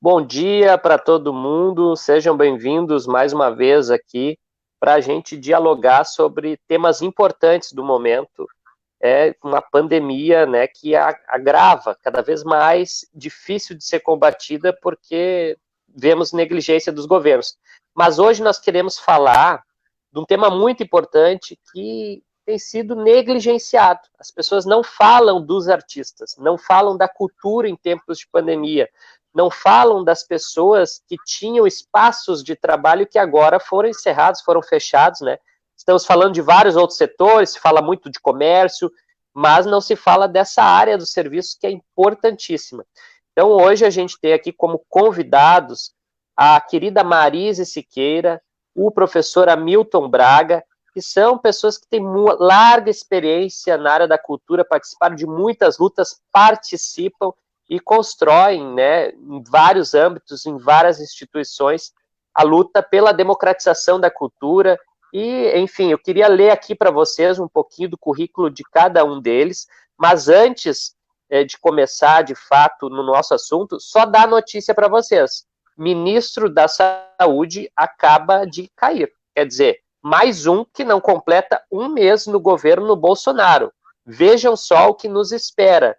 Bom dia para todo mundo, sejam bem-vindos mais uma vez aqui para a gente dialogar sobre temas importantes do momento. É uma pandemia, né, que agrava, cada vez mais difícil de ser combatida porque vemos negligência dos governos. Mas hoje nós queremos falar de um tema muito importante que tem sido negligenciado. As pessoas não falam dos artistas, não falam da cultura em tempos de pandemia, não falam das pessoas que tinham espaços de trabalho que agora foram encerrados, foram fechados, né? Estamos falando de vários outros setores, se fala muito de comércio, mas não se fala dessa área do serviço que é importantíssima. Então, hoje a gente tem aqui como convidados a querida Marise Siqueira, o professor Hamilton Braga, que são pessoas que têm larga experiência na área da cultura, participaram de muitas lutas, participam e constroem, né, em vários âmbitos, em várias instituições, a luta pela democratização da cultura. E, enfim, eu queria ler aqui para vocês um pouquinho do currículo de cada um deles, mas antes de começar, de fato, no nosso assunto, só dar notícia para vocês. Ministro da Saúde acaba de cair. Quer dizer, mais um que não completa um mês no governo Bolsonaro. Vejam só o que nos espera.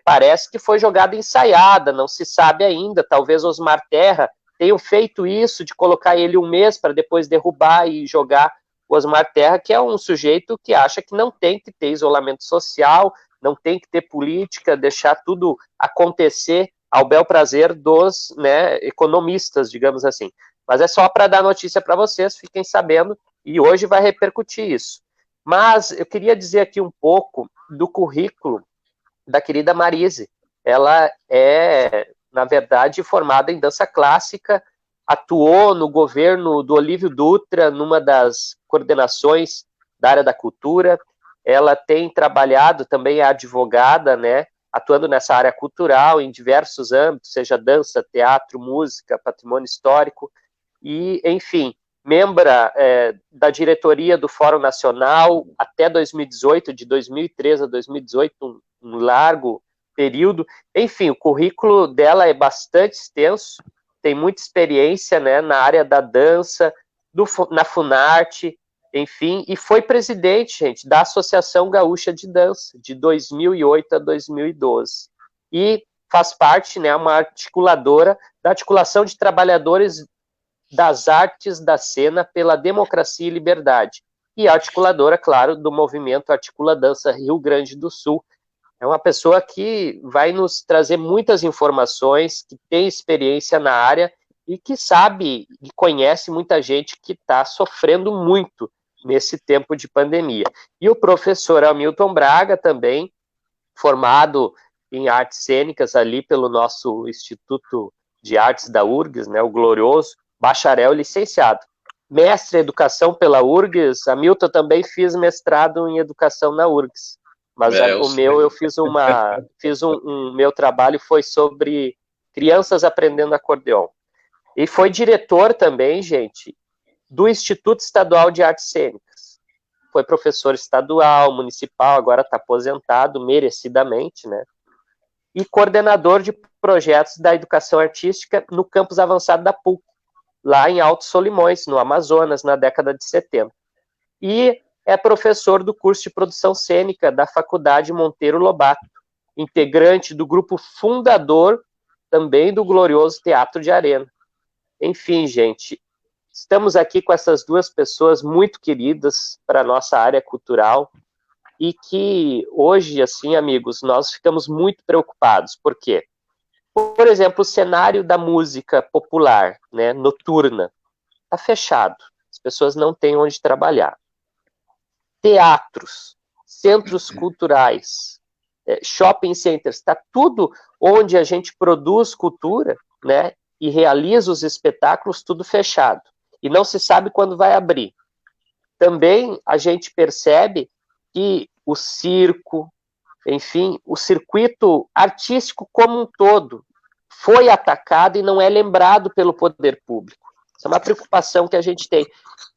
Parece que foi jogada ensaiada, não se sabe ainda. Talvez Osmar Terra tenham feito isso, de colocar ele um mês para depois derrubar e jogar o Osmar Terra, que é um sujeito que acha que não tem que ter isolamento social, não tem que ter política, deixar tudo acontecer ao bel prazer dos, né, economistas, digamos assim. Mas é só para dar notícia para vocês, fiquem sabendo, e hoje vai repercutir isso. Mas eu queria dizer aqui um pouco do currículo da querida Marise. Ela é, na verdade, formada em dança clássica, atuou no governo do Olívio Dutra, numa das coordenações da área da cultura. Ela tem trabalhado também, é advogada, né, atuando nessa área cultural em diversos âmbitos, seja dança, teatro, música, patrimônio histórico, e, enfim, membra da diretoria do Fórum Nacional até 2018, de 2013 a 2018, um largo período. Enfim, o currículo dela é bastante extenso, tem muita experiência, né, na área da dança, na Funarte, enfim, e foi presidente, gente, da Associação Gaúcha de Dança, de 2008 a 2012. E faz parte, né, uma articuladora da Articulação de Trabalhadores das Artes da Cena pela Democracia e Liberdade, e articuladora, claro, do movimento Articula Dança Rio Grande do Sul. É uma pessoa que vai nos trazer muitas informações, que tem experiência na área e que sabe e conhece muita gente que está sofrendo muito nesse tempo de pandemia. E o professor Hamilton Braga também, formado em artes cênicas ali pelo nosso Instituto de Artes da URGS, né, o glorioso, bacharel e licenciado. Mestre em Educação pela URGS, Hamilton também fiz mestrado em Educação na URGS. Mas o meu, eu meu trabalho foi sobre crianças aprendendo acordeon. E foi diretor também, gente, do Instituto Estadual de Artes Cênicas. Foi professor estadual, municipal, agora está aposentado, merecidamente, né? E coordenador de projetos da educação artística no campus avançado da PUC, lá em Altos Solimões, no Amazonas, na década de 70. E é professor do curso de produção cênica da Faculdade Monteiro Lobato, integrante do grupo fundador também do glorioso Teatro de Arena. Enfim, gente, estamos aqui com essas duas pessoas muito queridas para a nossa área cultural e que hoje, assim, amigos, nós ficamos muito preocupados. Por quê? Por exemplo, o cenário da música popular, né, noturna, está fechado. As pessoas não têm onde trabalhar. Teatros, centros culturais, shopping centers, está tudo onde a gente produz cultura, né, e realiza os espetáculos, tudo fechado. E não se sabe quando vai abrir. Também a gente percebe que o circo, enfim, o circuito artístico como um todo foi atacado e não é lembrado pelo poder público. Isso é uma preocupação que a gente tem.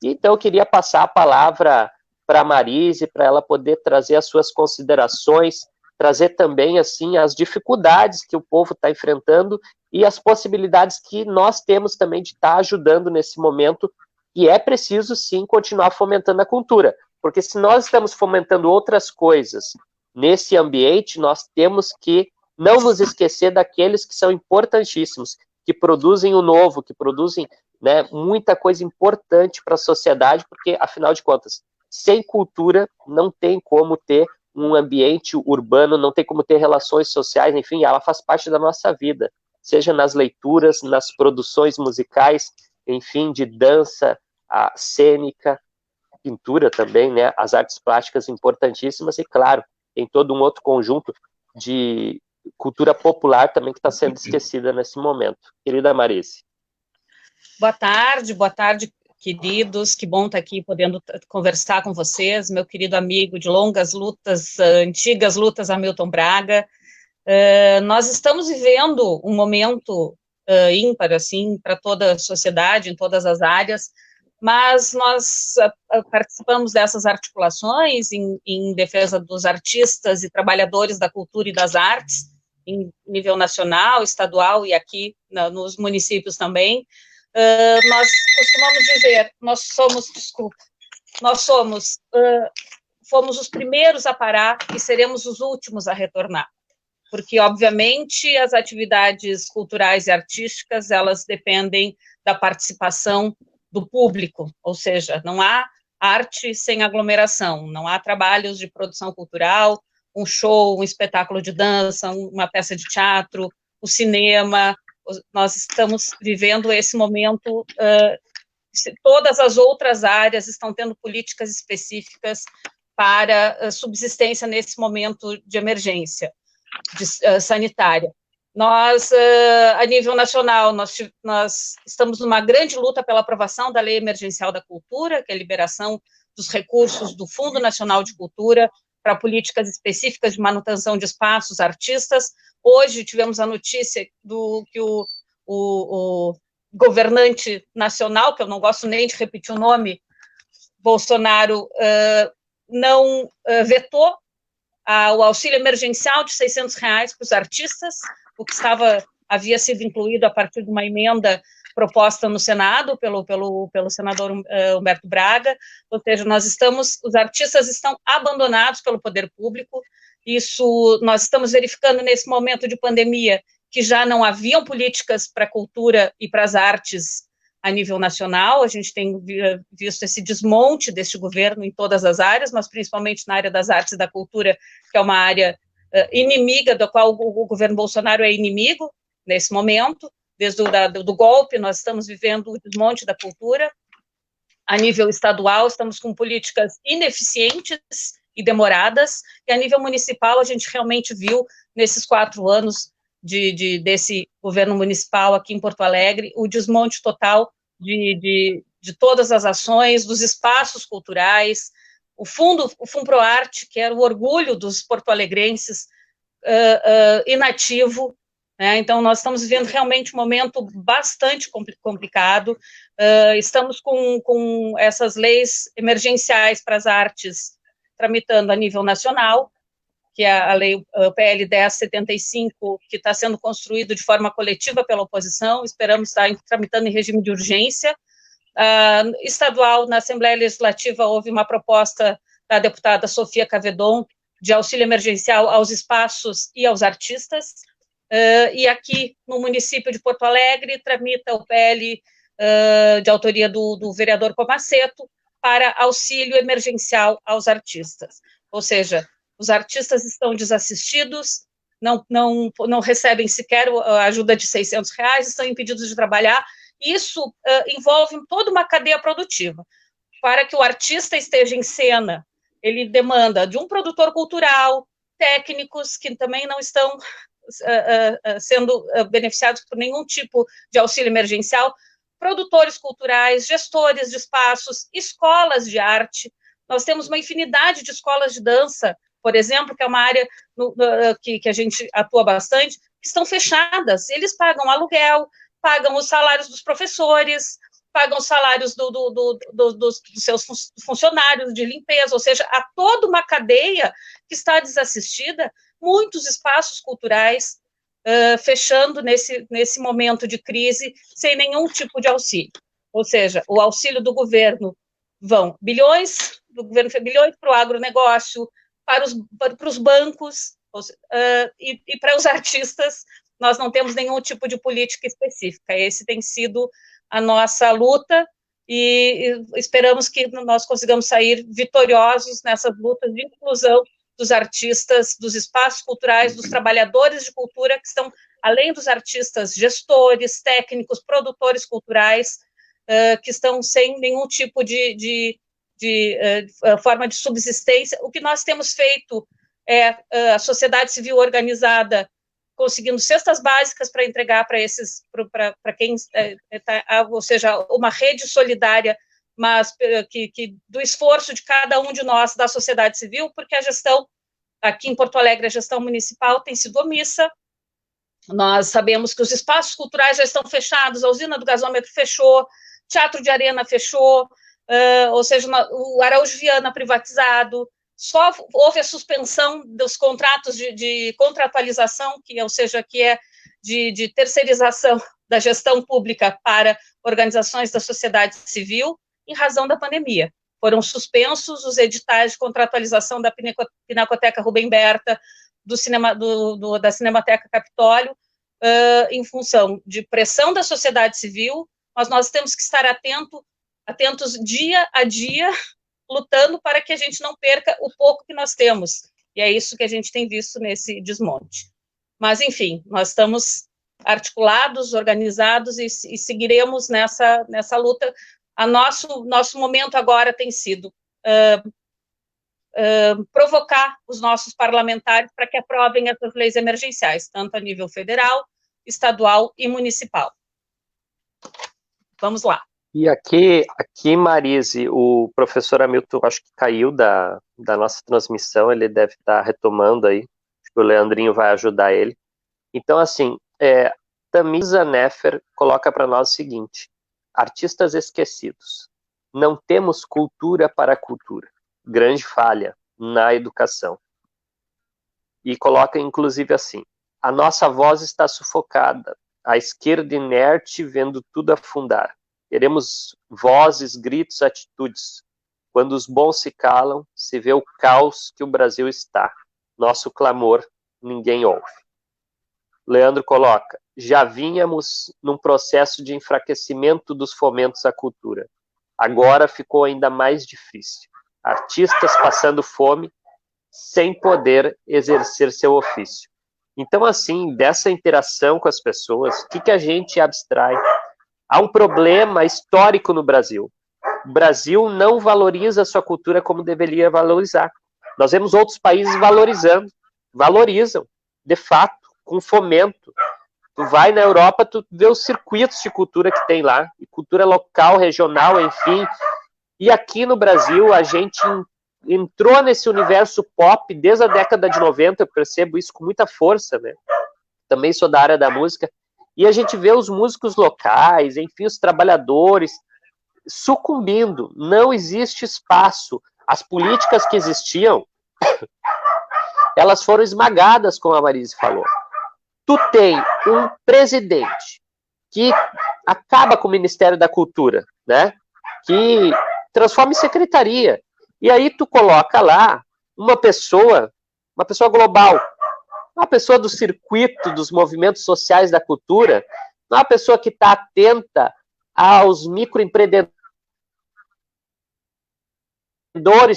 Então, eu queria passar a palavra para a Marise, para ela poder trazer as suas considerações trazer também assim as dificuldades que o povo está enfrentando e as possibilidades que nós temos também de estar ajudando nesse momento, e é preciso sim continuar fomentando a cultura, porque se nós estamos fomentando outras coisas nesse ambiente, nós temos que não nos esquecer daqueles que são importantíssimos, que produzem o novo, que produzem, né, muita coisa importante para a sociedade, porque, afinal de contas, sem cultura não tem como ter um ambiente urbano, não tem como ter relações sociais, enfim, ela faz parte da nossa vida, seja nas leituras, nas produções musicais, enfim, de dança, a cênica, pintura também, né, as artes plásticas importantíssimas, e claro, tem todo um outro conjunto de cultura popular também que está sendo esquecida nesse momento. Querida Marice. Boa tarde, queridos, que bom estar aqui podendo conversar com vocês, meu querido amigo de longas lutas, antigas lutas, Hamilton Braga. Nós estamos vivendo um momento ímpar, assim, para toda a sociedade, em todas as áreas, mas nós participamos dessas articulações em defesa dos artistas e trabalhadores da cultura e das artes, em nível nacional, estadual e aqui nos municípios também. Nós costumamos dizer, fomos os primeiros a parar e seremos os últimos a retornar, porque, obviamente, as atividades culturais e artísticas, elas dependem da participação do público, ou seja, não há arte sem aglomeração, não há trabalhos de produção cultural, um show, um espetáculo de dança, uma peça de teatro, o cinema. Nós estamos vivendo esse momento, todas as outras áreas estão tendo políticas específicas para subsistência nesse momento de emergência sanitária. Nós, a nível nacional, nós estamos numa grande luta pela aprovação da Lei Emergencial da Cultura, que é a liberação dos recursos do Fundo Nacional de Cultura para políticas específicas de manutenção de espaços, artistas. Hoje tivemos a notícia que o governante nacional, que eu não gosto nem de repetir o nome, Bolsonaro, não vetou o auxílio emergencial de R$600 para os artistas, o que havia sido incluído a partir de uma emenda proposta no Senado pelo senador Humberto Braga. Ou seja, os artistas estão abandonados pelo poder público. Isso nós estamos verificando nesse momento de pandemia, que já não haviam políticas para a cultura e para as artes a nível nacional. A gente tem visto esse desmonte deste governo em todas as áreas, mas principalmente na área das artes e da cultura, que é uma área inimiga, da qual o governo Bolsonaro é inimigo nesse momento. Desde do golpe, nós estamos vivendo o desmonte da cultura. A nível estadual, estamos com políticas ineficientes e demoradas, e a nível municipal, a gente realmente viu, nesses 4 anos desse governo municipal aqui em Porto Alegre, o desmonte total de todas as ações, dos espaços culturais, o Funproarte, que era o orgulho dos porto-alegrenses, inativo, né? Então, nós estamos vivendo realmente um momento bastante complicado. Estamos com essas leis emergenciais para as artes tramitando a nível nacional, que é a lei PL 1075, que está sendo construído de forma coletiva pela oposição, esperamos estar tramitando em regime de urgência. Estadual, na Assembleia Legislativa, houve uma proposta da deputada Sofia Cavedon de auxílio emergencial aos espaços e aos artistas, e aqui no município de Porto Alegre tramita o PL de autoria do vereador Comaceto para auxílio emergencial aos artistas. Ou seja, os artistas estão desassistidos, não recebem sequer a ajuda de R$600, estão impedidos de trabalhar. Isso envolve toda uma cadeia produtiva. Para que o artista esteja em cena, ele demanda de um produtor cultural, técnicos que também não estão sendo beneficiados por nenhum tipo de auxílio emergencial, produtores culturais, gestores de espaços, escolas de arte. Nós temos uma infinidade de escolas de dança, por exemplo, que é uma área que a gente atua bastante, que estão fechadas. Eles pagam aluguel, pagam os salários dos professores, pagam os salários dos seus funcionários de limpeza, ou seja, há toda uma cadeia que está desassistida, muitos espaços culturais fechando nesse momento de crise, sem nenhum tipo de auxílio. Ou seja, o auxílio do governo bilhões para o agronegócio, para os bancos, e para os artistas, nós não temos nenhum tipo de política específica. Esse tem sido a nossa luta, e esperamos que nós consigamos sair vitoriosos nessas lutas de inclusão dos artistas, dos espaços culturais, dos trabalhadores de cultura, que estão, além dos artistas, gestores, técnicos, produtores culturais, que estão sem nenhum tipo de forma de subsistência. O que nós temos feito é a sociedade civil organizada conseguindo cestas básicas para entregar para quem ou seja, uma rede solidária, mas que do esforço de cada um de nós da sociedade civil, porque a gestão aqui em Porto Alegre, a gestão municipal tem sido omissa. Nós sabemos que os espaços culturais já estão fechados, a usina do gasômetro fechou, Teatro de Arena fechou, ou seja, o Araújo Viana privatizado, só houve a suspensão dos contratos de contratualização, ou seja, que é de terceirização da gestão pública para organizações da sociedade civil, em razão da pandemia. Foram suspensos os editais de contratualização da Pinacoteca Rubem Berta, da Cinemateca Capitólio, em função de pressão da sociedade civil, mas nós temos que estar atentos dia a dia, lutando para que a gente não perca o pouco que nós temos. E é isso que a gente tem visto nesse desmonte. Mas, enfim, nós estamos articulados, organizados e seguiremos nessa luta. Nosso momento agora tem sido provocar os nossos parlamentares para que aprovem essas leis emergenciais, tanto a nível federal, estadual e municipal. Vamos lá. E aqui, Marise, o professor Hamilton, acho que caiu da nossa transmissão, ele deve estar retomando aí, acho que o Leandrinho vai ajudar ele. Então, assim, Tamisa Nefer coloca para nós o seguinte: artistas esquecidos, não temos cultura para a cultura, grande falha na educação. E coloca, inclusive, assim: a nossa voz está sufocada, a esquerda inerte vendo tudo afundar. Queremos vozes, gritos, atitudes. Quando os bons se calam, se vê o caos que o Brasil está. Nosso clamor, ninguém ouve. Leandro coloca: já vínhamos num processo de enfraquecimento dos fomentos à cultura. Agora ficou ainda mais difícil. Artistas passando fome, sem poder exercer seu ofício. Então, assim, dessa interação com as pessoas, o que a gente abstrai? Há um problema histórico no Brasil. O Brasil não valoriza a sua cultura como deveria valorizar. Nós vemos outros países valorizam, de fato, com fomento. Tu vai na Europa, tu vê os circuitos de cultura que tem lá, e cultura local, regional, enfim. E aqui no Brasil, a gente entrou nesse universo pop desde a década de 90, eu percebo isso com muita força, né? Também sou da área da música. E a gente vê os músicos locais, enfim, os trabalhadores sucumbindo. Não existe espaço. As políticas que existiam, elas foram esmagadas, como a Marise falou. Tu tem um presidente que acaba com o Ministério da Cultura, né? Que transforma em secretaria. E aí tu coloca lá uma pessoa global, uma pessoa do circuito dos movimentos sociais da cultura, uma pessoa que está atenta aos microempreendedores,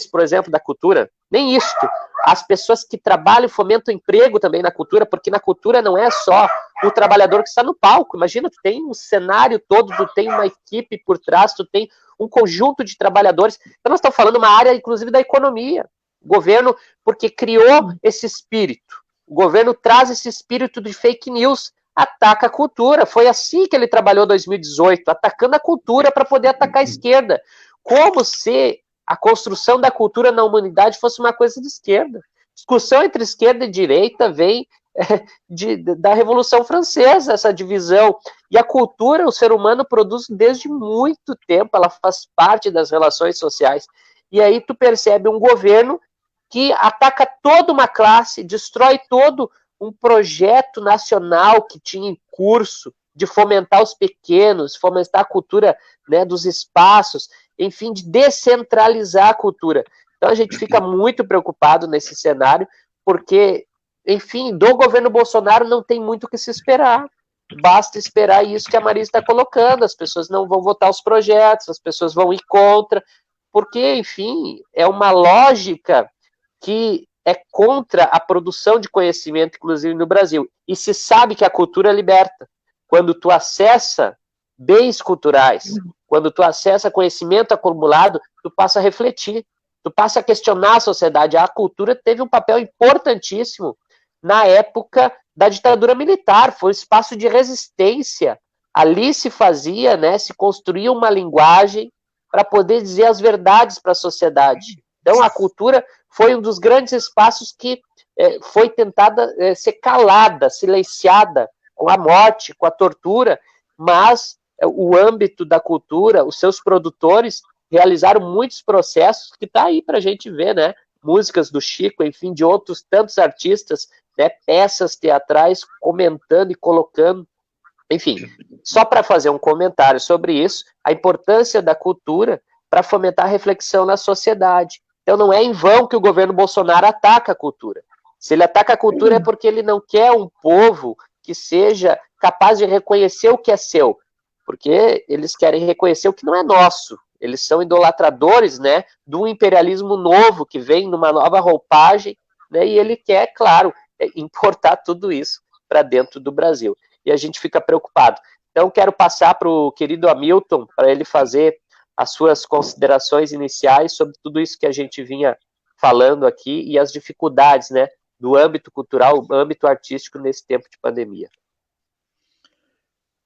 por exemplo, da cultura. Nem isto. As pessoas que trabalham e fomentam emprego também na cultura, porque na cultura não é só o trabalhador que está no palco. Imagina, tu tem um cenário todo, tu tem uma equipe por trás, tu tem um conjunto de trabalhadores. Então nós estamos falando uma área, inclusive, da economia. O governo, porque criou esse espírito. O governo traz esse espírito de fake news, ataca a cultura. Foi assim que ele trabalhou em 2018, atacando a cultura para poder atacar a esquerda. Como se a construção da cultura na humanidade fosse uma coisa de esquerda. Discussão entre esquerda e direita vem da Revolução Francesa, essa divisão. E a cultura, o ser humano produz desde muito tempo, ela faz parte das relações sociais. E aí tu percebe um governo que ataca toda uma classe, destrói todo um projeto nacional que tinha em curso de fomentar os pequenos, fomentar a cultura, né, dos espaços, enfim, de descentralizar a cultura. Então a gente fica muito preocupado nesse cenário, porque, enfim, do governo Bolsonaro não tem muito o que se esperar. Basta esperar isso que a Marisa está colocando, as pessoas não vão votar os projetos, as pessoas vão ir contra, porque, enfim, é uma lógica que é contra a produção de conhecimento, inclusive no Brasil. E se sabe que a cultura liberta. Quando tu acessa bens culturais, quando tu acessa conhecimento acumulado, tu passa a refletir, tu passa a questionar a sociedade. A cultura teve um papel importantíssimo na época da ditadura militar, foi um espaço de resistência. Ali se fazia, né, se construía uma linguagem para poder dizer as verdades para a sociedade. Então, a cultura foi um dos grandes espaços que foi tentada ser calada, silenciada, com a morte, com a tortura, mas o âmbito da cultura, os seus produtores realizaram muitos processos que está aí para a gente ver, né? Músicas do Chico, enfim, de outros tantos artistas, né? Peças teatrais comentando e colocando, enfim, só para fazer um comentário sobre isso, a importância da cultura para fomentar a reflexão na sociedade. Então não é em vão que o governo Bolsonaro ataca a cultura. Se ele ataca a cultura é porque ele não quer um povo que seja capaz de reconhecer o que é seu, porque eles querem reconhecer o que não é nosso. Eles são idolatradores, né, do imperialismo novo que vem numa nova roupagem, né, e ele quer, claro, importar tudo isso para dentro do Brasil. E a gente fica preocupado. Então, quero passar para o querido Hamilton, para ele fazer as suas considerações iniciais sobre tudo isso que a gente vinha falando aqui e as dificuldades, né, do âmbito cultural, âmbito artístico nesse tempo de pandemia.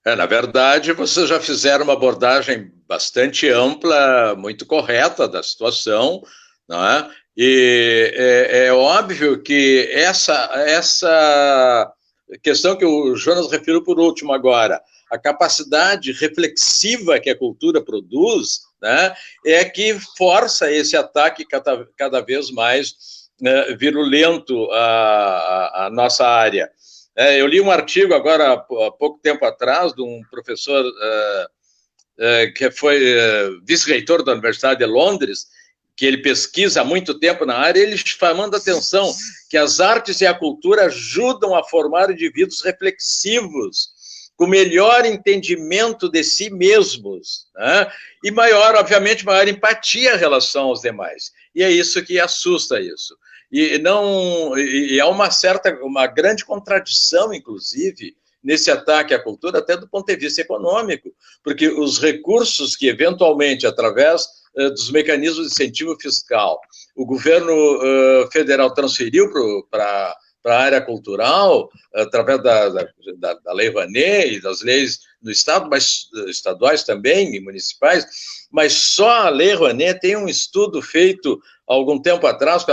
Na verdade, vocês já fizeram uma abordagem bastante ampla, muito correta da situação, não é? E é óbvio que essa questão que o Jonas referiu por último agora, a capacidade reflexiva que a cultura produz, né, é que força esse ataque cada vez mais virulento à nossa área. Eu li um artigo agora, há pouco tempo atrás, de um professor que foi vice-reitor da Universidade de Londres, que ele pesquisa há muito tempo na área, ele chamando a atenção que as artes e a cultura ajudam a formar indivíduos reflexivos, com melhor entendimento de si mesmos, né? E maior, obviamente, maior empatia em relação aos demais. E é isso que assusta isso. E há uma grande contradição, inclusive, nesse ataque à cultura, até do ponto de vista econômico, porque os recursos que, eventualmente, através dos mecanismos de incentivo fiscal, o governo federal transferiu para a área cultural, através da Lei Rouanet e das leis do Estado, mas estaduais também, e municipais, mas só a Lei Rouanet tem um estudo feito há algum tempo atrás,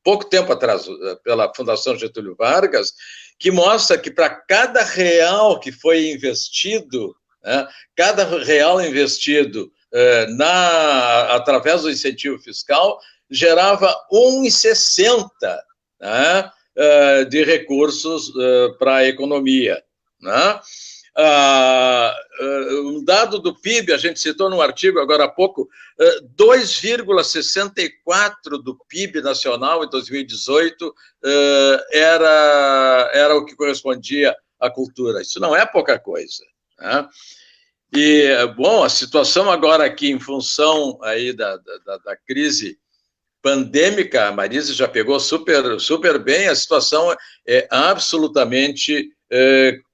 pouco tempo atrás, pela Fundação Getúlio Vargas, que mostra que para cada real que foi investido, né, cada real investido através do incentivo fiscal, gerava 1,60, né, de recursos para a economia, né? Um dado do PIB, a gente citou num artigo agora há pouco, 2,64% do PIB nacional em 2018 era o que correspondia à cultura. Isso não é pouca coisa, né? E, bom, a situação agora aqui, em função aí da crise pandêmica, a Marisa já pegou super bem, a situação é absolutamente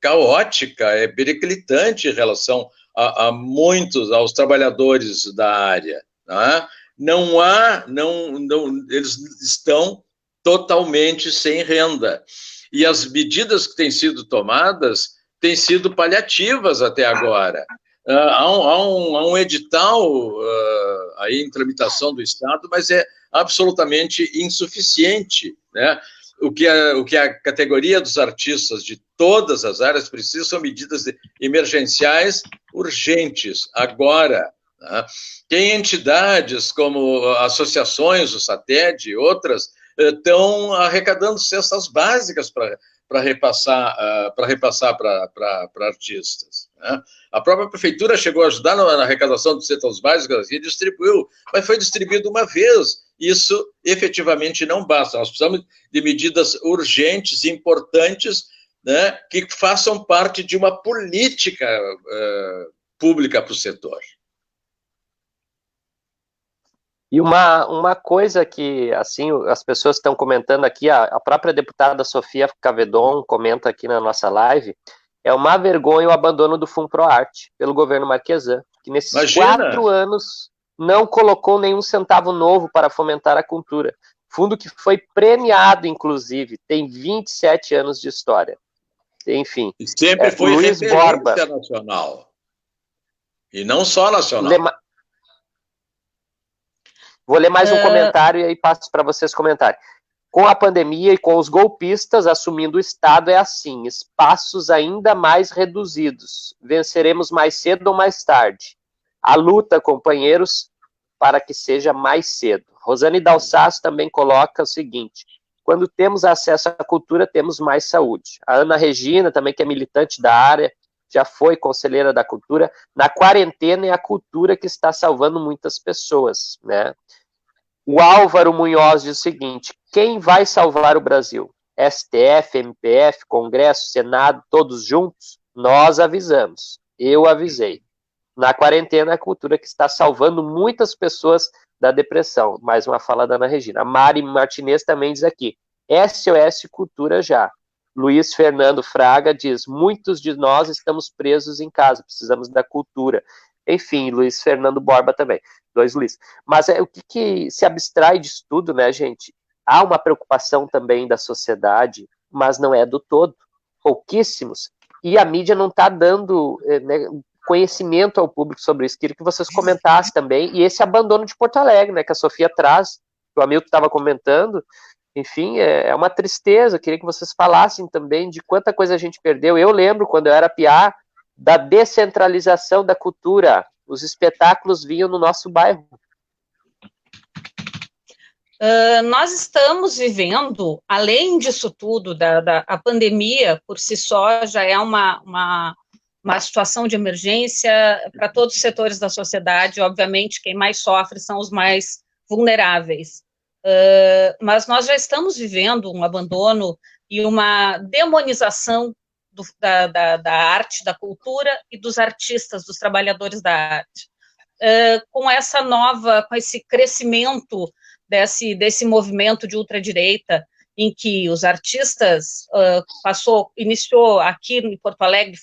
caótica, é periclitante em relação aos trabalhadores da área, né? Eles estão totalmente sem renda. E as medidas que têm sido tomadas têm sido paliativas até agora. Há um edital aí em tramitação do Estado, mas é absolutamente insuficiente, né? O que a categoria dos artistas de todas as áreas precisa são medidas emergenciais urgentes, agora, né? Tem entidades como associações, o SATED e outras, estão arrecadando cestas básicas para repassar para artistas, né? A própria prefeitura chegou a ajudar na arrecadação de cestas básicas e distribuiu, mas foi distribuído uma vez. Isso efetivamente não basta. Nós precisamos de medidas urgentes, importantes, né, que façam parte de uma política pública para o setor. E uma coisa que, assim, as pessoas estão comentando aqui, a própria deputada Sofia Cavedon comenta aqui na nossa live, é uma vergonha o abandono do FUNPROARTE pelo governo Marquesan, que nesses 4 anos não colocou nenhum centavo novo para fomentar a cultura. Fundo que foi premiado, inclusive, tem 27 anos de história. Enfim. E sempre foi Luiz Borba nacional. E não só nacional. Vou ler mais um comentário e aí passo para vocês comentarem. Com a pandemia e com os golpistas assumindo o Estado é assim, espaços ainda mais reduzidos. Venceremos mais cedo ou mais tarde. A luta, companheiros, para que seja mais cedo. Rosane Dalsasso também coloca o seguinte: quando temos acesso à cultura, temos mais saúde. A Ana Regina, também que é militante da área, já foi conselheira da cultura. Na quarentena é a cultura que está salvando muitas pessoas, né? O Álvaro Munhoz diz o seguinte: quem vai salvar o Brasil? STF, MPF, Congresso, Senado, todos juntos? Nós avisamos. Eu avisei. Na quarentena é a cultura que está salvando muitas pessoas da depressão. Mais uma fala da Ana Regina. A Mari Martinez também diz aqui: SOS Cultura já. Luiz Fernando Fraga diz: muitos de nós estamos presos em casa, precisamos da cultura. Enfim, Luiz Fernando Borba também. 2 Luiz. Mas o que se abstrai disso tudo, né, gente? Há uma preocupação também da sociedade, mas não é do todo. Pouquíssimos. E a mídia não está dando conhecimento ao público sobre isso. Queria que vocês comentassem também. E esse abandono de Porto Alegre, né, que a Sofia traz, que o Hamilton estava comentando. Enfim, é uma tristeza. Queria que vocês falassem também de quanta coisa a gente perdeu. Eu lembro, quando eu era piá, da descentralização da cultura. Os espetáculos vinham no nosso bairro. Nós estamos vivendo, além disso tudo, a pandemia por si só já é uma situação de emergência para todos os setores da sociedade. Obviamente, quem mais sofre são os mais vulneráveis. Mas nós já estamos vivendo um abandono e uma demonização da arte, da cultura e dos artistas, dos trabalhadores da arte. Com esse crescimento desse movimento de ultradireita, em que os artistas iniciou aqui em Porto Alegre,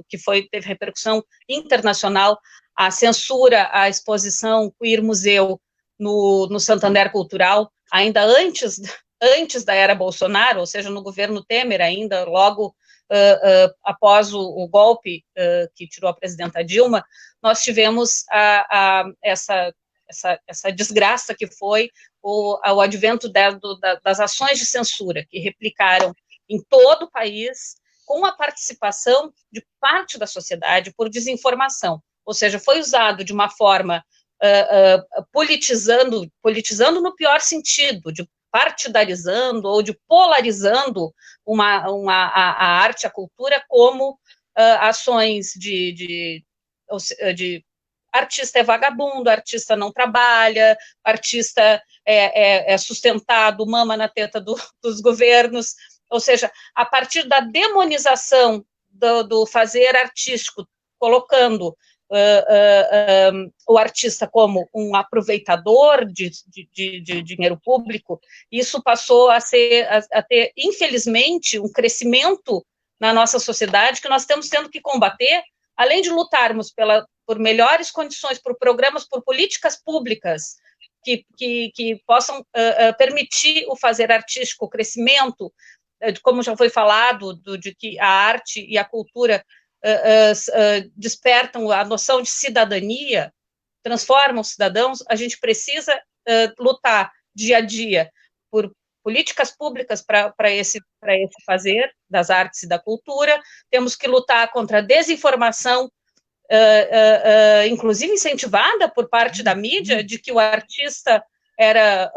teve repercussão internacional, a censura à exposição Queer Museu no Santander Cultural, ainda antes da era Bolsonaro, ou seja, no governo Temer ainda, logo após o golpe que tirou a presidenta Dilma, nós tivemos essa desgraça que foi o advento das ações de censura, que replicaram em todo o país, com a participação de parte da sociedade por desinformação, ou seja, foi usado de uma forma politizando no pior sentido, de partidarizando ou de polarizando a arte, a cultura, como ações de artista é vagabundo, artista não trabalha, artista é sustentado, mama na teta dos governos, ou seja, a partir da demonização do fazer artístico, colocando o artista como um aproveitador de dinheiro público, isso passou a ter, infelizmente, um crescimento na nossa sociedade que nós estamos tendo que combater, além de lutarmos por melhores condições, por programas, por políticas públicas que possam permitir o fazer artístico, o crescimento, como já foi falado, de que a arte e a cultura despertam a noção de cidadania, transformam cidadãos. A gente precisa lutar dia a dia por políticas públicas para esse fazer das artes e da cultura. Temos que lutar contra a desinformação inclusive incentivada por parte da mídia, de que o artista era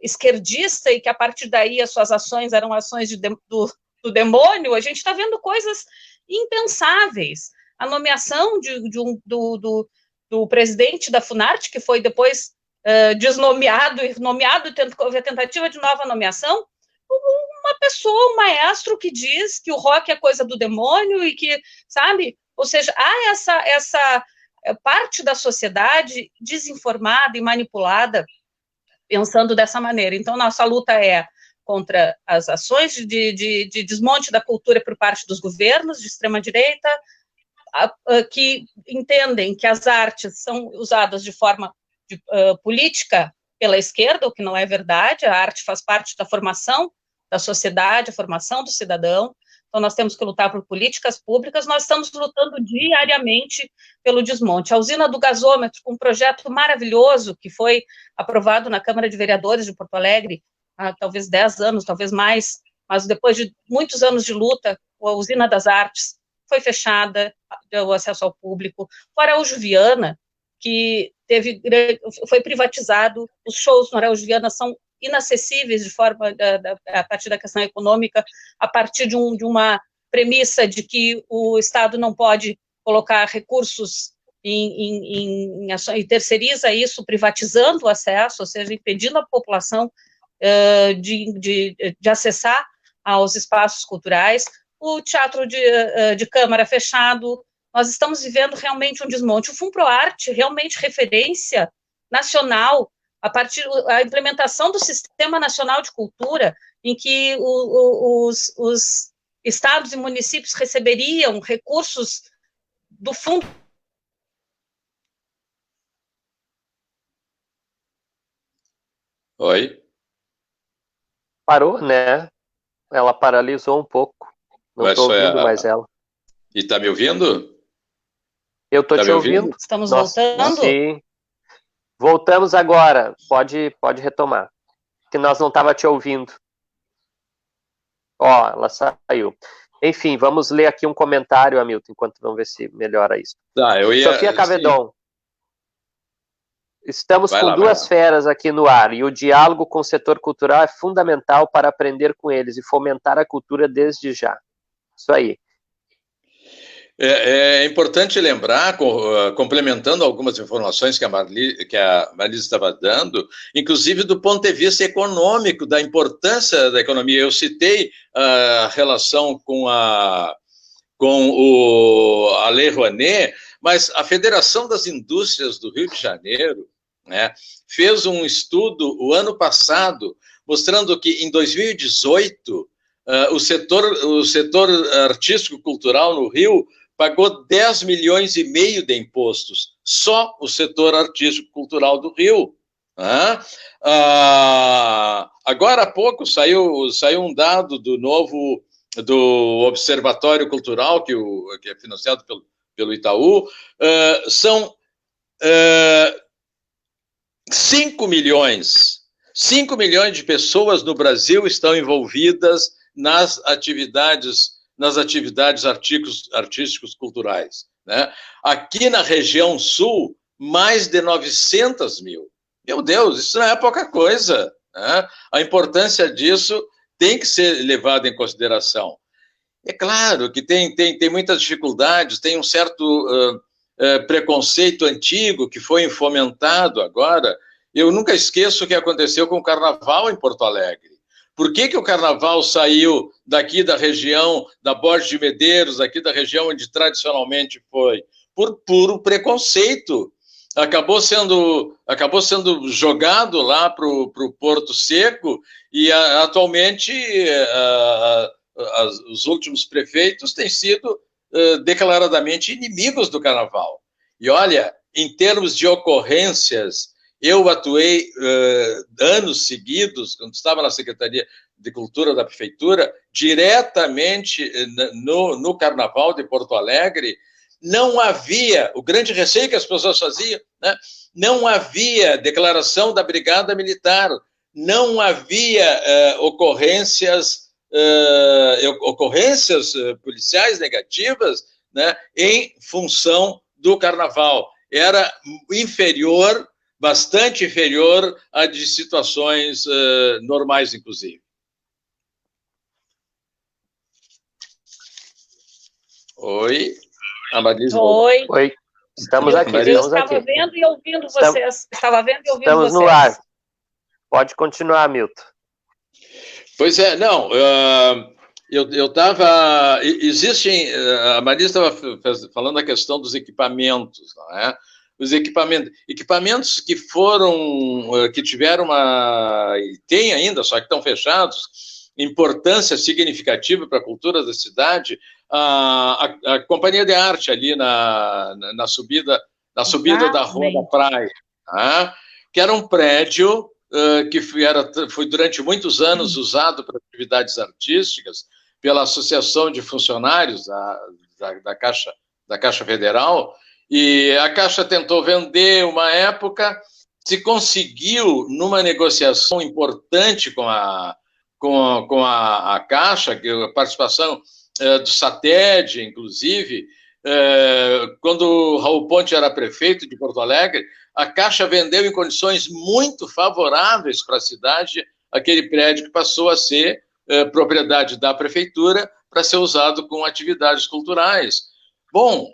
esquerdista e que a partir daí as suas ações eram ações do demônio. A gente está vendo coisas impensáveis. A nomeação do presidente da Funarte, que foi depois desnomeado e nomeado, houve a tentativa de nova nomeação, uma pessoa, um maestro que diz que o rock é coisa do demônio e que, sabe, ou seja, há essa parte da sociedade desinformada e manipulada pensando dessa maneira. Então, nossa luta é contra as ações de desmonte da cultura por parte dos governos de extrema-direita, que entendem que as artes são usadas de forma política pela esquerda, o que não é verdade. A arte faz parte da formação da sociedade, a formação do cidadão. Então, nós temos que lutar por políticas públicas, nós estamos lutando diariamente pelo desmonte. A usina do gasômetro, um projeto maravilhoso que foi aprovado na Câmara de Vereadores de Porto Alegre há talvez 10 anos, talvez mais, mas depois de muitos anos de luta, a usina das artes foi fechada, deu acesso ao público. O Araújo Viana, que foi privatizado, os shows no Araújo Viana são inacessíveis de forma, a partir da questão econômica, a partir de uma premissa de que o Estado não pode colocar recursos em ação, e terceiriza isso, privatizando o acesso, ou seja, impedindo a população de acessar aos espaços culturais. O teatro de câmara fechado. Nós estamos vivendo realmente um desmonte. O FUNPROARTE, realmente referência nacional, a implementação do Sistema Nacional de Cultura, em que os estados e municípios receberiam recursos do fundo. Oi? Parou, né? Ela paralisou um pouco. Não estou ouvindo mais ela. E está me ouvindo? Eu estou te ouvindo. Estamos voltando? Sim. Voltamos agora. Pode retomar. Que nós não estava te ouvindo. Ó, ela saiu. Enfim, vamos ler aqui um comentário, Hamilton, enquanto vamos ver se melhora isso. Sofia Cavedon. Estamos com duas feras aqui no ar e o diálogo com o setor cultural é fundamental para aprender com eles e fomentar a cultura desde já. Isso aí. É importante lembrar, complementando algumas informações que a Marlise estava dando, inclusive do ponto de vista econômico, da importância da economia. Eu citei a relação com a Lei Rouanet, mas a Federação das Indústrias do Rio de Janeiro, né, fez um estudo o ano passado, mostrando que em 2018 o setor artístico-cultural no Rio pagou 10 milhões e meio de impostos, só o setor artístico-cultural do Rio. Agora há pouco saiu um dado do Observatório Cultural, que é financiado pelo Itaú, são 5 milhões de pessoas no Brasil estão envolvidas nas atividades artísticos culturais, né? Aqui na região sul, mais de 900 mil. Meu Deus, isso não é pouca coisa, né? A importância disso tem que ser levada em consideração. É claro que tem muitas dificuldades, tem um certo preconceito antigo que foi fomentado agora. Eu nunca esqueço o que aconteceu com o Carnaval em Porto Alegre. Por que o Carnaval saiu daqui da região da Borges de Medeiros, daqui da região onde tradicionalmente foi? Por puro preconceito. Acabou sendo jogado lá para o Porto Seco e atualmente os últimos prefeitos têm sido declaradamente inimigos do Carnaval. E olha, em termos de ocorrências, eu atuei anos seguidos, quando estava na Secretaria de Cultura da Prefeitura, diretamente no Carnaval de Porto Alegre. Não havia, o grande receio que as pessoas faziam, né? Não havia declaração da Brigada Militar, não havia ocorrências policiais negativas, né, em função do Carnaval. Era inferior, bastante inferior a de situações normais, inclusive. Oi, a Marisa. Oi. Estamos aqui. Eu estava vendo e ouvindo vocês. Estava vendo e ouvindo vocês. Estamos no ar. Pode continuar, Milton. Pois é, não. Eu estava. Existem. A Marisa estava falando da questão dos equipamentos, não é? Os equipamentos que foram, que tiveram e tem ainda, só que estão fechados, importância significativa para a cultura da cidade, a Companhia de Arte ali na subida da Rua da Praia, tá? Que era um prédio que foi durante muitos anos usado para atividades artísticas pela Associação de Funcionários da Caixa Federal, e a Caixa tentou vender uma época, se conseguiu, numa negociação importante com a Caixa, a participação do SATED, inclusive, quando o Raul Ponte era prefeito de Porto Alegre, a Caixa vendeu em condições muito favoráveis para a cidade aquele prédio que passou a ser propriedade da prefeitura para ser usado com atividades culturais. Bom,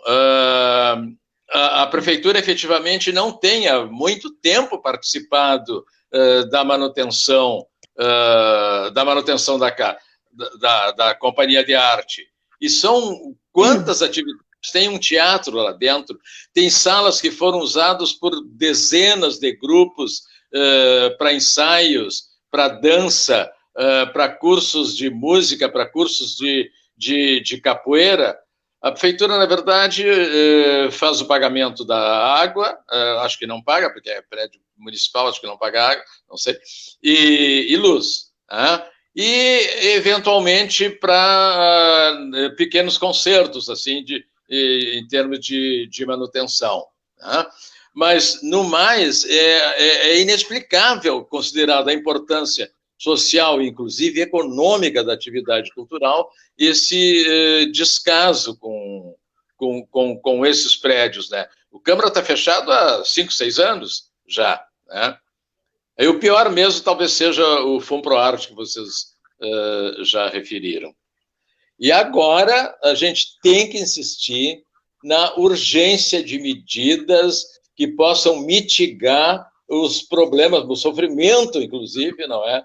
a prefeitura efetivamente não tem há muito tempo participado da manutenção da Companhia de Arte. E são quantas atividades? Tem um teatro lá dentro, tem salas que foram usadas por dezenas de grupos para ensaios, para dança, para cursos de música, para cursos de capoeira. A prefeitura, na verdade, faz o pagamento da água, acho que não paga, porque é prédio municipal, acho que não paga água, não sei, e luz. E, eventualmente, para pequenos concertos, assim, em termos de manutenção. Mas, no mais, é inexplicável, considerada a importância social, inclusive econômica da atividade cultural, esse descaso com esses prédios, né? O Câmara está fechado há 5, 6 anos já, né? Aí o pior mesmo talvez seja o FUNPROARTE, que vocês já referiram. E agora a gente tem que insistir na urgência de medidas que possam mitigar os problemas, o sofrimento, inclusive, não é?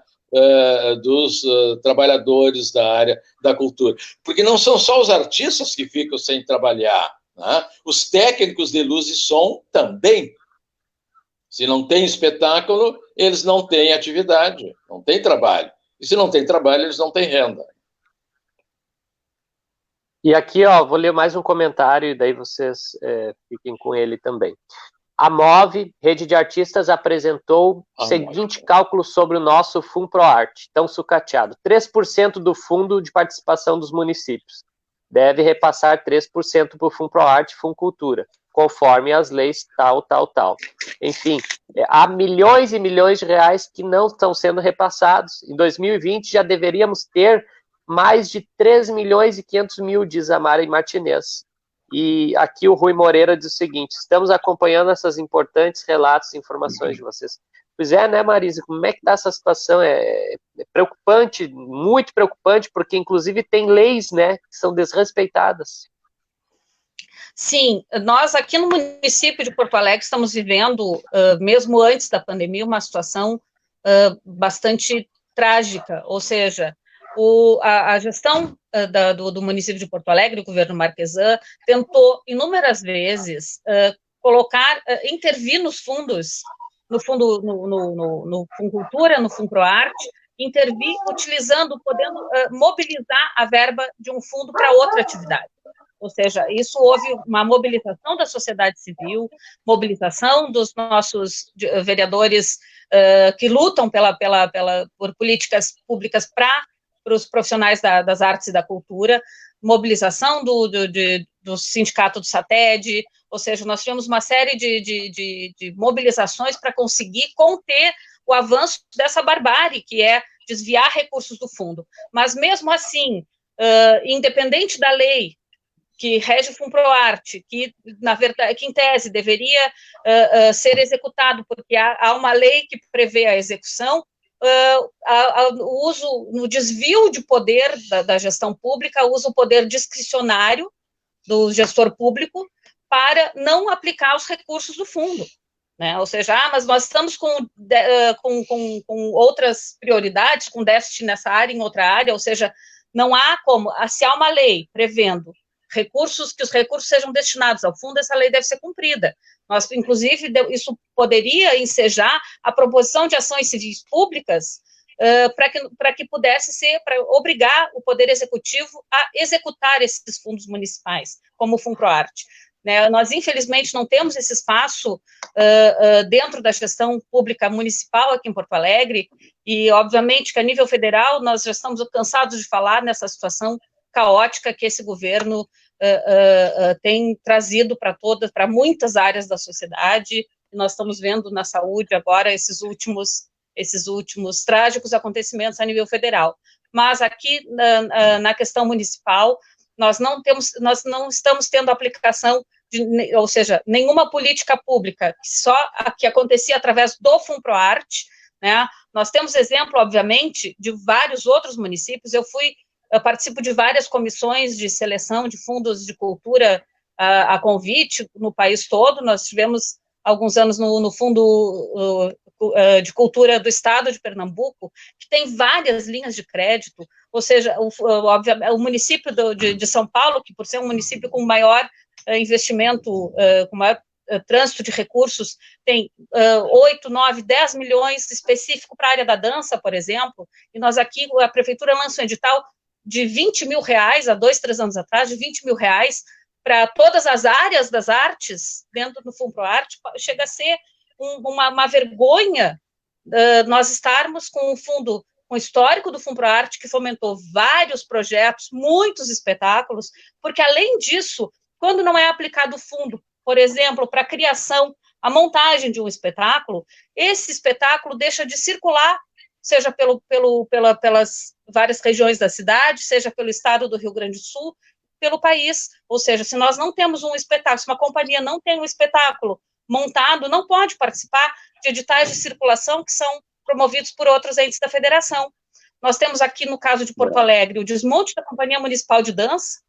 Dos trabalhadores da área da cultura. Porque não são só os artistas que ficam sem trabalhar, né? Os técnicos de luz e som também. Se não tem espetáculo, eles não têm atividade, não têm trabalho. E se não tem trabalho, eles não têm renda. E aqui, vou ler mais um comentário e daí vocês fiquem com ele também. A MOVE, Rede de Artistas, apresentou o seguinte cálculo sobre o nosso FUNPROARTE, tão sucateado. 3% do fundo de participação dos municípios. Deve repassar 3% para o FUNPROARTE e FUNCultura, conforme as leis tal. Enfim, há milhões e milhões de reais que não estão sendo repassados. Em 2020 já deveríamos ter mais de 3 milhões e 500 mil, diz a Mari Martinez. E aqui o Rui Moreira diz o seguinte: estamos acompanhando essas importantes relatos e informações de vocês. Pois é, né, Marisa? Como é que está essa situação? É preocupante, muito preocupante, porque inclusive tem leis, né, que são desrespeitadas. Sim, nós aqui no município de Porto Alegre estamos vivendo, mesmo antes da pandemia, uma situação bastante trágica, ou seja, a gestão do município de Porto Alegre, o governo Marquesan, tentou inúmeras vezes intervir nos fundos, no FUNCultura, no FUNPROARTE, intervir podendo mobilizar a verba de um fundo para outra atividade. Ou seja, isso houve uma mobilização da sociedade civil, mobilização dos nossos vereadores que lutam por políticas públicas para os profissionais das artes e da cultura, mobilização do sindicato do SATED, ou seja, nós tivemos uma série de mobilizações para conseguir conter o avanço dessa barbárie, que é desviar recursos do fundo. Mas, mesmo assim, independente da lei, que rege o Funproarte, que, na verdade, que em tese deveria ser executado, porque há uma lei que prevê a execução, o uso, no desvio de poder da gestão pública, usa o poder discricionário do gestor público para não aplicar os recursos do fundo. Né? Ou seja, mas nós estamos com outras prioridades, com déficit nessa área, em outra área, ou seja, não há como, se há uma lei prevendo recursos, que os recursos sejam destinados ao fundo, essa lei deve ser cumprida. Nós, inclusive, isso poderia ensejar a proposição de ações civis públicas para que pudesse ser, para obrigar o Poder Executivo a executar esses fundos municipais, como o Funproarte. Né, nós, infelizmente, não temos esse espaço dentro da gestão pública municipal aqui em Porto Alegre, e, obviamente, que a nível federal nós já estamos cansados de falar nessa situação caótica que esse governo tem trazido para muitas áreas da sociedade. Nós estamos vendo na saúde agora esses últimos trágicos acontecimentos a nível federal. Mas aqui, na questão municipal, nós não estamos tendo aplicação ou seja, nenhuma política pública que acontecia através do Funproarte, né? Nós temos exemplo, obviamente, de vários outros municípios. Eu participo de várias comissões de seleção de fundos de cultura a convite no país todo. Nós tivemos alguns anos no Fundo de Cultura do Estado de Pernambuco, que tem várias linhas de crédito, ou seja, o município de São Paulo, que por ser um município com maior investimento, com maior trânsito de recursos, tem 8, 9, 10 milhões específico para a área da dança, por exemplo, e nós aqui, a prefeitura lança um edital de 20 mil reais, há 2, 3 anos atrás, de 20 mil reais, para todas as áreas das artes, dentro do Funproarte. Chega a ser uma vergonha nós estarmos com um fundo, com o histórico do Funproarte, que fomentou vários projetos, muitos espetáculos, porque, além disso, quando não é aplicado o fundo, por exemplo, para a criação, a montagem de um espetáculo, esse espetáculo deixa de circular, seja pelas várias regiões da cidade, seja pelo estado do Rio Grande do Sul, pelo país. Ou seja, se nós não temos um espetáculo, se uma companhia não tem um espetáculo montado, não pode participar de editais de circulação que são promovidos por outros entes da federação. Nós temos aqui, no caso de Porto Alegre, o desmonte da Companhia Municipal de Dança,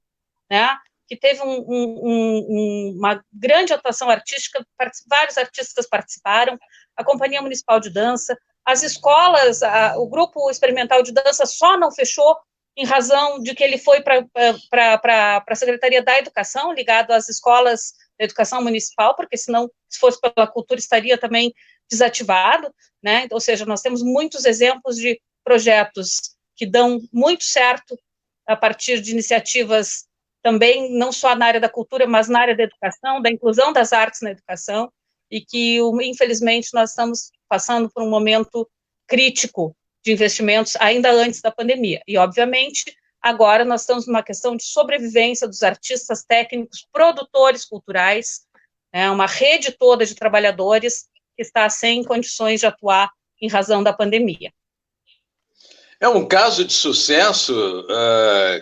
né, que teve uma grande atuação artística, vários artistas participaram, a Companhia Municipal de Dança, as escolas, o Grupo Experimental de Dança só não fechou em razão de que ele foi para a Secretaria da Educação, ligado às escolas da educação municipal, porque senão, se fosse pela cultura, estaria também desativado, né? Ou seja, nós temos muitos exemplos de projetos que dão muito certo a partir de iniciativas também, não só na área da cultura, mas na área da educação, da inclusão das artes na educação, e que, infelizmente, nós estamos passando por um momento crítico de investimentos ainda antes da pandemia. E, obviamente, agora nós estamos numa questão de sobrevivência dos artistas técnicos, produtores culturais, uma rede toda de trabalhadores que está sem condições de atuar em razão da pandemia. É um caso de sucesso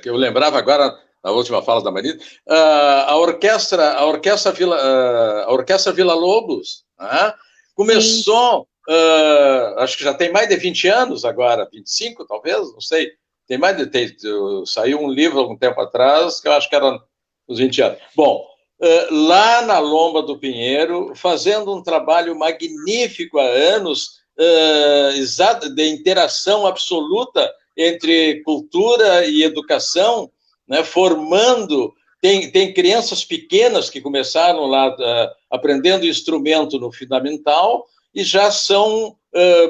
que eu lembrava agora na última fala da Marita, a orquestra Villa-Lobos, né? Começou, acho que já tem mais de 20 anos agora, 25 talvez, não sei, saiu um livro algum tempo atrás, que eu acho que era uns 20 anos. Bom, lá na Lomba do Pinheiro, fazendo um trabalho magnífico há anos, de interação absoluta entre cultura e educação, né, formando, tem crianças pequenas que começaram lá aprendendo instrumento no fundamental e já são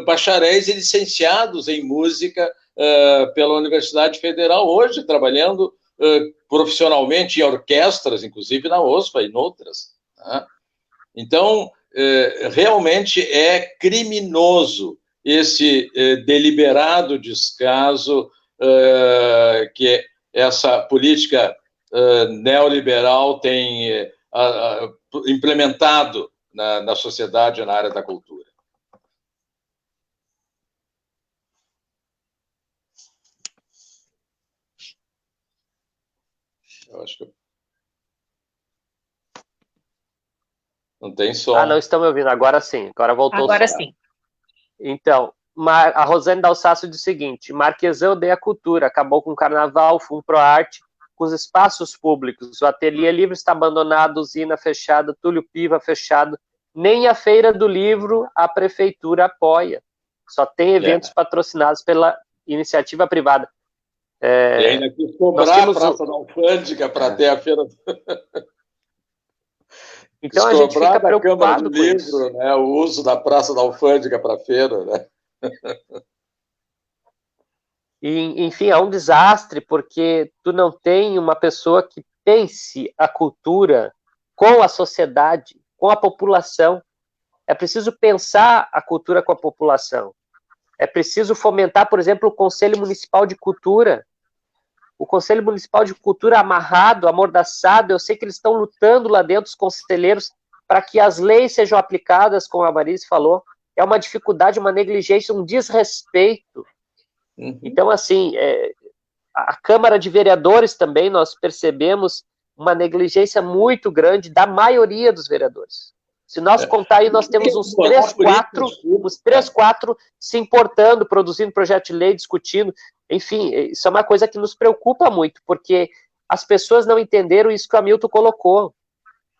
bacharéis e licenciados em música pela Universidade Federal, hoje trabalhando profissionalmente em orquestras, inclusive na OSPA e noutras. Né? Então, realmente é criminoso esse deliberado descaso que essa política neoliberal tem implementado na sociedade, na área da cultura. Eu acho que Não tem som. Ah, não estão me ouvindo. Agora sim. Agora voltou Agora o som. sim. Então, a Rosane Dalsasso diz o seguinte: Marquesão odeia a cultura, acabou com o carnaval, FUNPROARTE, com os espaços públicos. O Ateliê Livre está abandonado, usina fechada, Túlio Piva fechado. Nem a Feira do Livro a prefeitura apoia. Só tem eventos patrocinados pela iniciativa privada. E ainda quis cobrar a Praça da Alfândega para ter a feira. Então a gente fica preocupado com isso. Né? O uso da Praça da Alfândega para a feira, né? E, enfim, é um desastre, porque tu não tem uma pessoa que pense a cultura com a sociedade, com a população. É preciso pensar a cultura com a população. É preciso fomentar, por exemplo, o Conselho Municipal de Cultura. O Conselho Municipal de Cultura amarrado, amordaçado, eu sei que eles estão lutando lá dentro, os conselheiros, para que as leis sejam aplicadas, como a Marise falou. É uma dificuldade, uma negligência, um desrespeito. Então, assim, a Câmara de Vereadores também, nós percebemos uma negligência muito grande da maioria dos vereadores. Se nós contar aí, nós temos uns 3, 4 se importando, produzindo projeto de lei, discutindo. Enfim, isso é uma coisa que nos preocupa muito, porque as pessoas não entenderam isso que o Hamilton colocou.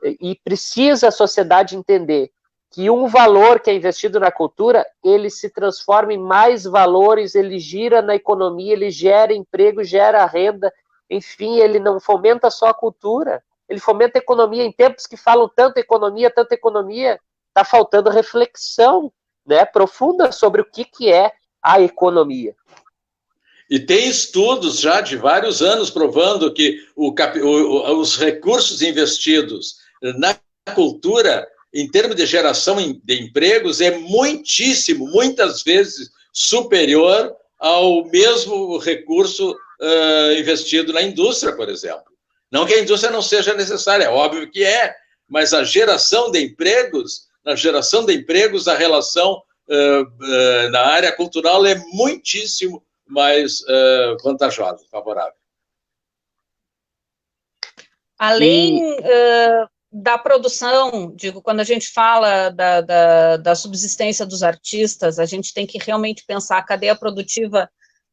E precisa a sociedade entender que um valor que é investido na cultura, ele se transforma em mais valores, ele gira na economia, ele gera emprego, gera renda, enfim, ele não fomenta só a cultura, ele fomenta a economia. Em tempos que falam tanta economia, está faltando reflexão, né, profunda sobre o que é a economia. E tem estudos já de vários anos provando que os recursos investidos na cultura, em termos de geração de empregos, é muitas vezes superior ao mesmo recurso investido na indústria, por exemplo. Não que a indústria não seja necessária, é óbvio que é, mas a geração de empregos, a relação na área cultural é muitíssimo mais vantajosa, favorável. Além da produção, digo, quando a gente fala da subsistência dos artistas, a gente tem que realmente pensar, a cadeia produtiva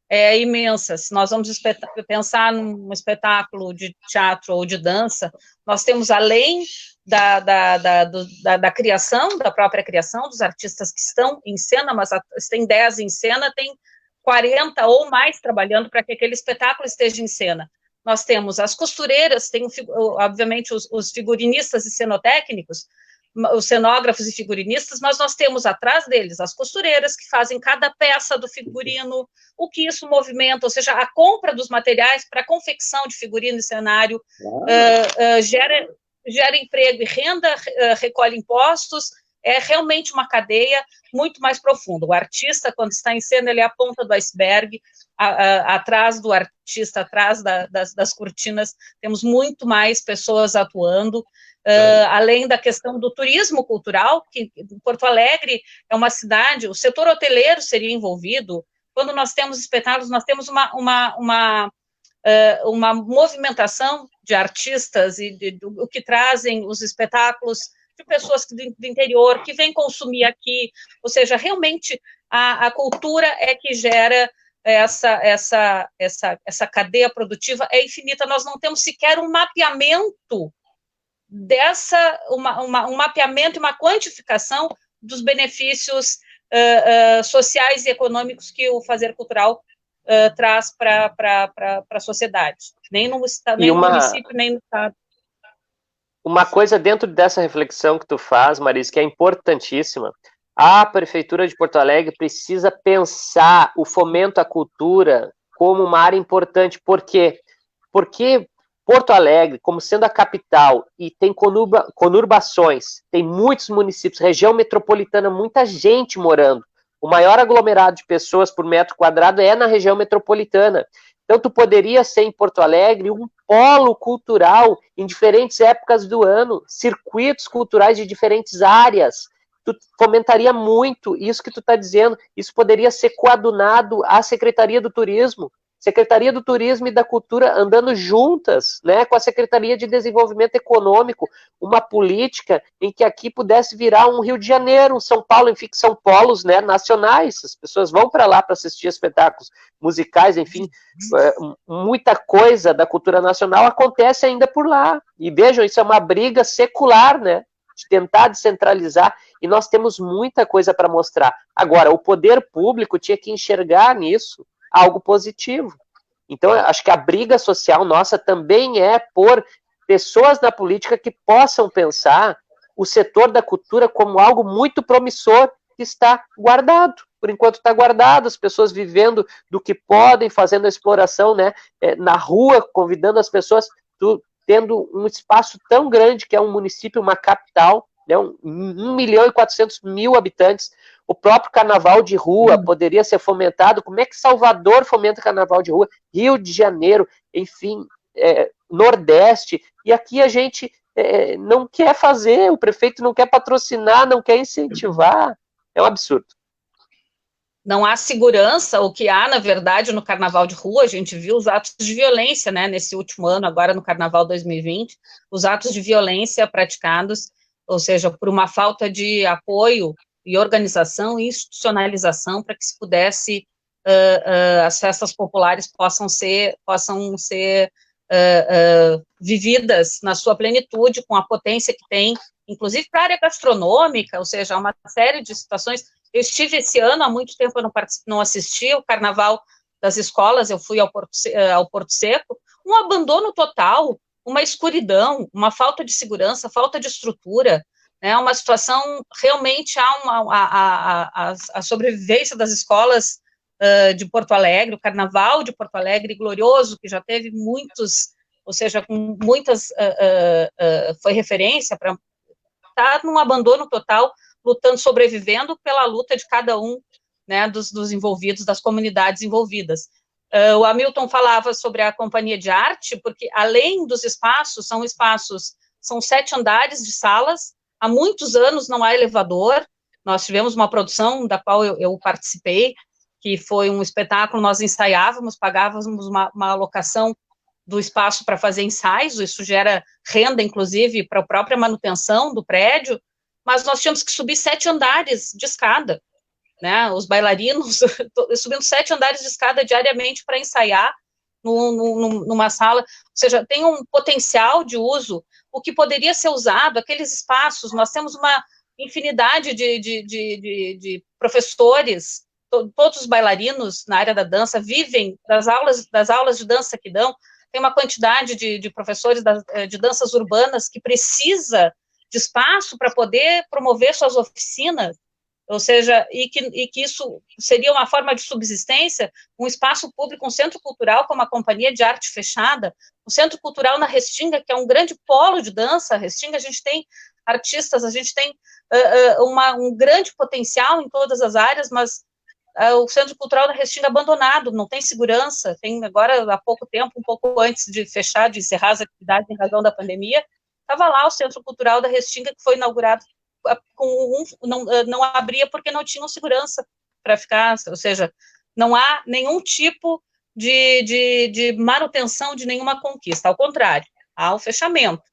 é imensa. Se nós vamos pensar num espetáculo de teatro ou de dança, nós temos, além da criação, da própria criação dos artistas que estão em cena, mas tem 10 em cena, tem 40 ou mais trabalhando para que aquele espetáculo esteja em cena. Nós temos as costureiras, tem, obviamente, os figurinistas e cenotécnicos, os cenógrafos e figurinistas, mas nós temos atrás deles as costureiras que fazem cada peça do figurino, o que isso movimenta, ou seja, a compra dos materiais para a confecção de figurino e cenário gera emprego e renda, recolhe impostos, é realmente uma cadeia muito mais profunda. O artista, quando está em cena, ele é a ponta do iceberg, atrás do artista, atrás das cortinas, temos muito mais pessoas atuando, além da questão do turismo cultural, que Porto Alegre é uma cidade, o setor hoteleiro seria envolvido. Quando nós temos espetáculos, nós temos uma movimentação de artistas e o que trazem os espetáculos de pessoas do interior que vêm consumir aqui, ou seja, realmente a cultura é que gera essa cadeia produtiva, é infinita. Nós não temos sequer um mapeamento um mapeamento e uma quantificação dos benefícios sociais e econômicos que o fazer cultural traz para a sociedade, nem no município, nem no estado. Uma coisa dentro dessa reflexão que tu faz, Marise, que é importantíssima, a Prefeitura de Porto Alegre precisa pensar o fomento à cultura como uma área importante. Por quê? Porque Porto Alegre, como sendo a capital, e tem conurbações, tem muitos municípios, região metropolitana, muita gente morando. O maior aglomerado de pessoas por metro quadrado é na região metropolitana. Então, tu poderia ser em Porto Alegre um polo cultural em diferentes épocas do ano, circuitos culturais de diferentes áreas. Tu fomentaria muito isso que tu está dizendo. Isso poderia ser coadunado à Secretaria do Turismo. Secretaria do Turismo e da Cultura andando juntas, né, com a Secretaria de Desenvolvimento Econômico, uma política em que aqui pudesse virar um Rio de Janeiro, um São Paulo, enfim, que são polos, né, nacionais, as pessoas vão para lá para assistir espetáculos musicais, enfim, muita coisa da cultura nacional acontece ainda por lá, e vejam, isso é uma briga secular, né, de tentar descentralizar, e nós temos muita coisa para mostrar. Agora, o poder público tinha que enxergar nisso algo positivo. Então, acho que a briga social nossa também é por pessoas na política que possam pensar o setor da cultura como algo muito promissor que está guardado. Por enquanto está guardado, as pessoas vivendo do que podem, fazendo a exploração, né, na rua, convidando as pessoas, tendo um espaço tão grande que é um município, uma capital, né, 1.400.000 habitantes. O próprio carnaval de rua poderia ser fomentado. Como é que Salvador fomenta carnaval de rua? Rio de Janeiro, enfim, Nordeste. E aqui a gente não quer fazer, o prefeito não quer patrocinar, não quer incentivar. É um absurdo. Não há segurança, o que há, na verdade, no carnaval de rua, a gente viu os atos de violência, né, nesse último ano, agora no carnaval 2020, os atos de violência praticados, ou seja, por uma falta de apoio e organização e institucionalização para que se pudesse, as festas populares possam ser vividas na sua plenitude, com a potência que tem, inclusive para a área gastronômica, ou seja, uma série de situações. Eu estive esse ano, há muito tempo eu não assisti o Carnaval das Escolas, eu fui ao Porto Seco, um abandono total, uma escuridão, uma falta de segurança, falta de estrutura, né, uma situação, realmente há a sobrevivência das escolas de Porto Alegre, o Carnaval de Porto Alegre glorioso, que já teve muitos, ou seja, com muitas, foi referência para estar num abandono total, lutando, sobrevivendo pela luta de cada um, né, dos envolvidos, das comunidades envolvidas. O Hamilton falava sobre a companhia de arte, porque além dos espaços, são 7 andares de salas, há muitos anos não há elevador. Nós tivemos uma produção da qual eu participei, que foi um espetáculo, nós ensaiávamos, pagávamos uma alocação do espaço para fazer ensaios, isso gera renda, inclusive, para a própria manutenção do prédio, mas nós tínhamos que subir 7 andares de escada, né, os bailarinos subindo 7 andares de escada diariamente para ensaiar numa sala, ou seja, tem um potencial de uso, o que poderia ser usado, aqueles espaços, nós temos uma infinidade de professores, todos os bailarinos na área da dança vivem das aulas de dança que dão, tem uma quantidade de professores de danças urbanas que precisa de espaço para poder promover suas oficinas, ou seja, e que isso seria uma forma de subsistência, um espaço público, um centro cultural como a Companhia de Arte Fechada, um centro cultural na Restinga, que é um grande polo de dança. A Restinga, a gente tem artistas, a gente tem um grande potencial em todas as áreas, mas o Centro Cultural da Restinga abandonado, não tem segurança, tem agora, há pouco tempo, um pouco antes de fechar, de encerrar as atividades em razão da pandemia, estava lá o Centro Cultural da Restinga, que foi inaugurado, não abria porque não tinham segurança para ficar, ou seja, não há nenhum tipo de manutenção de nenhuma conquista, ao contrário, há o fechamento.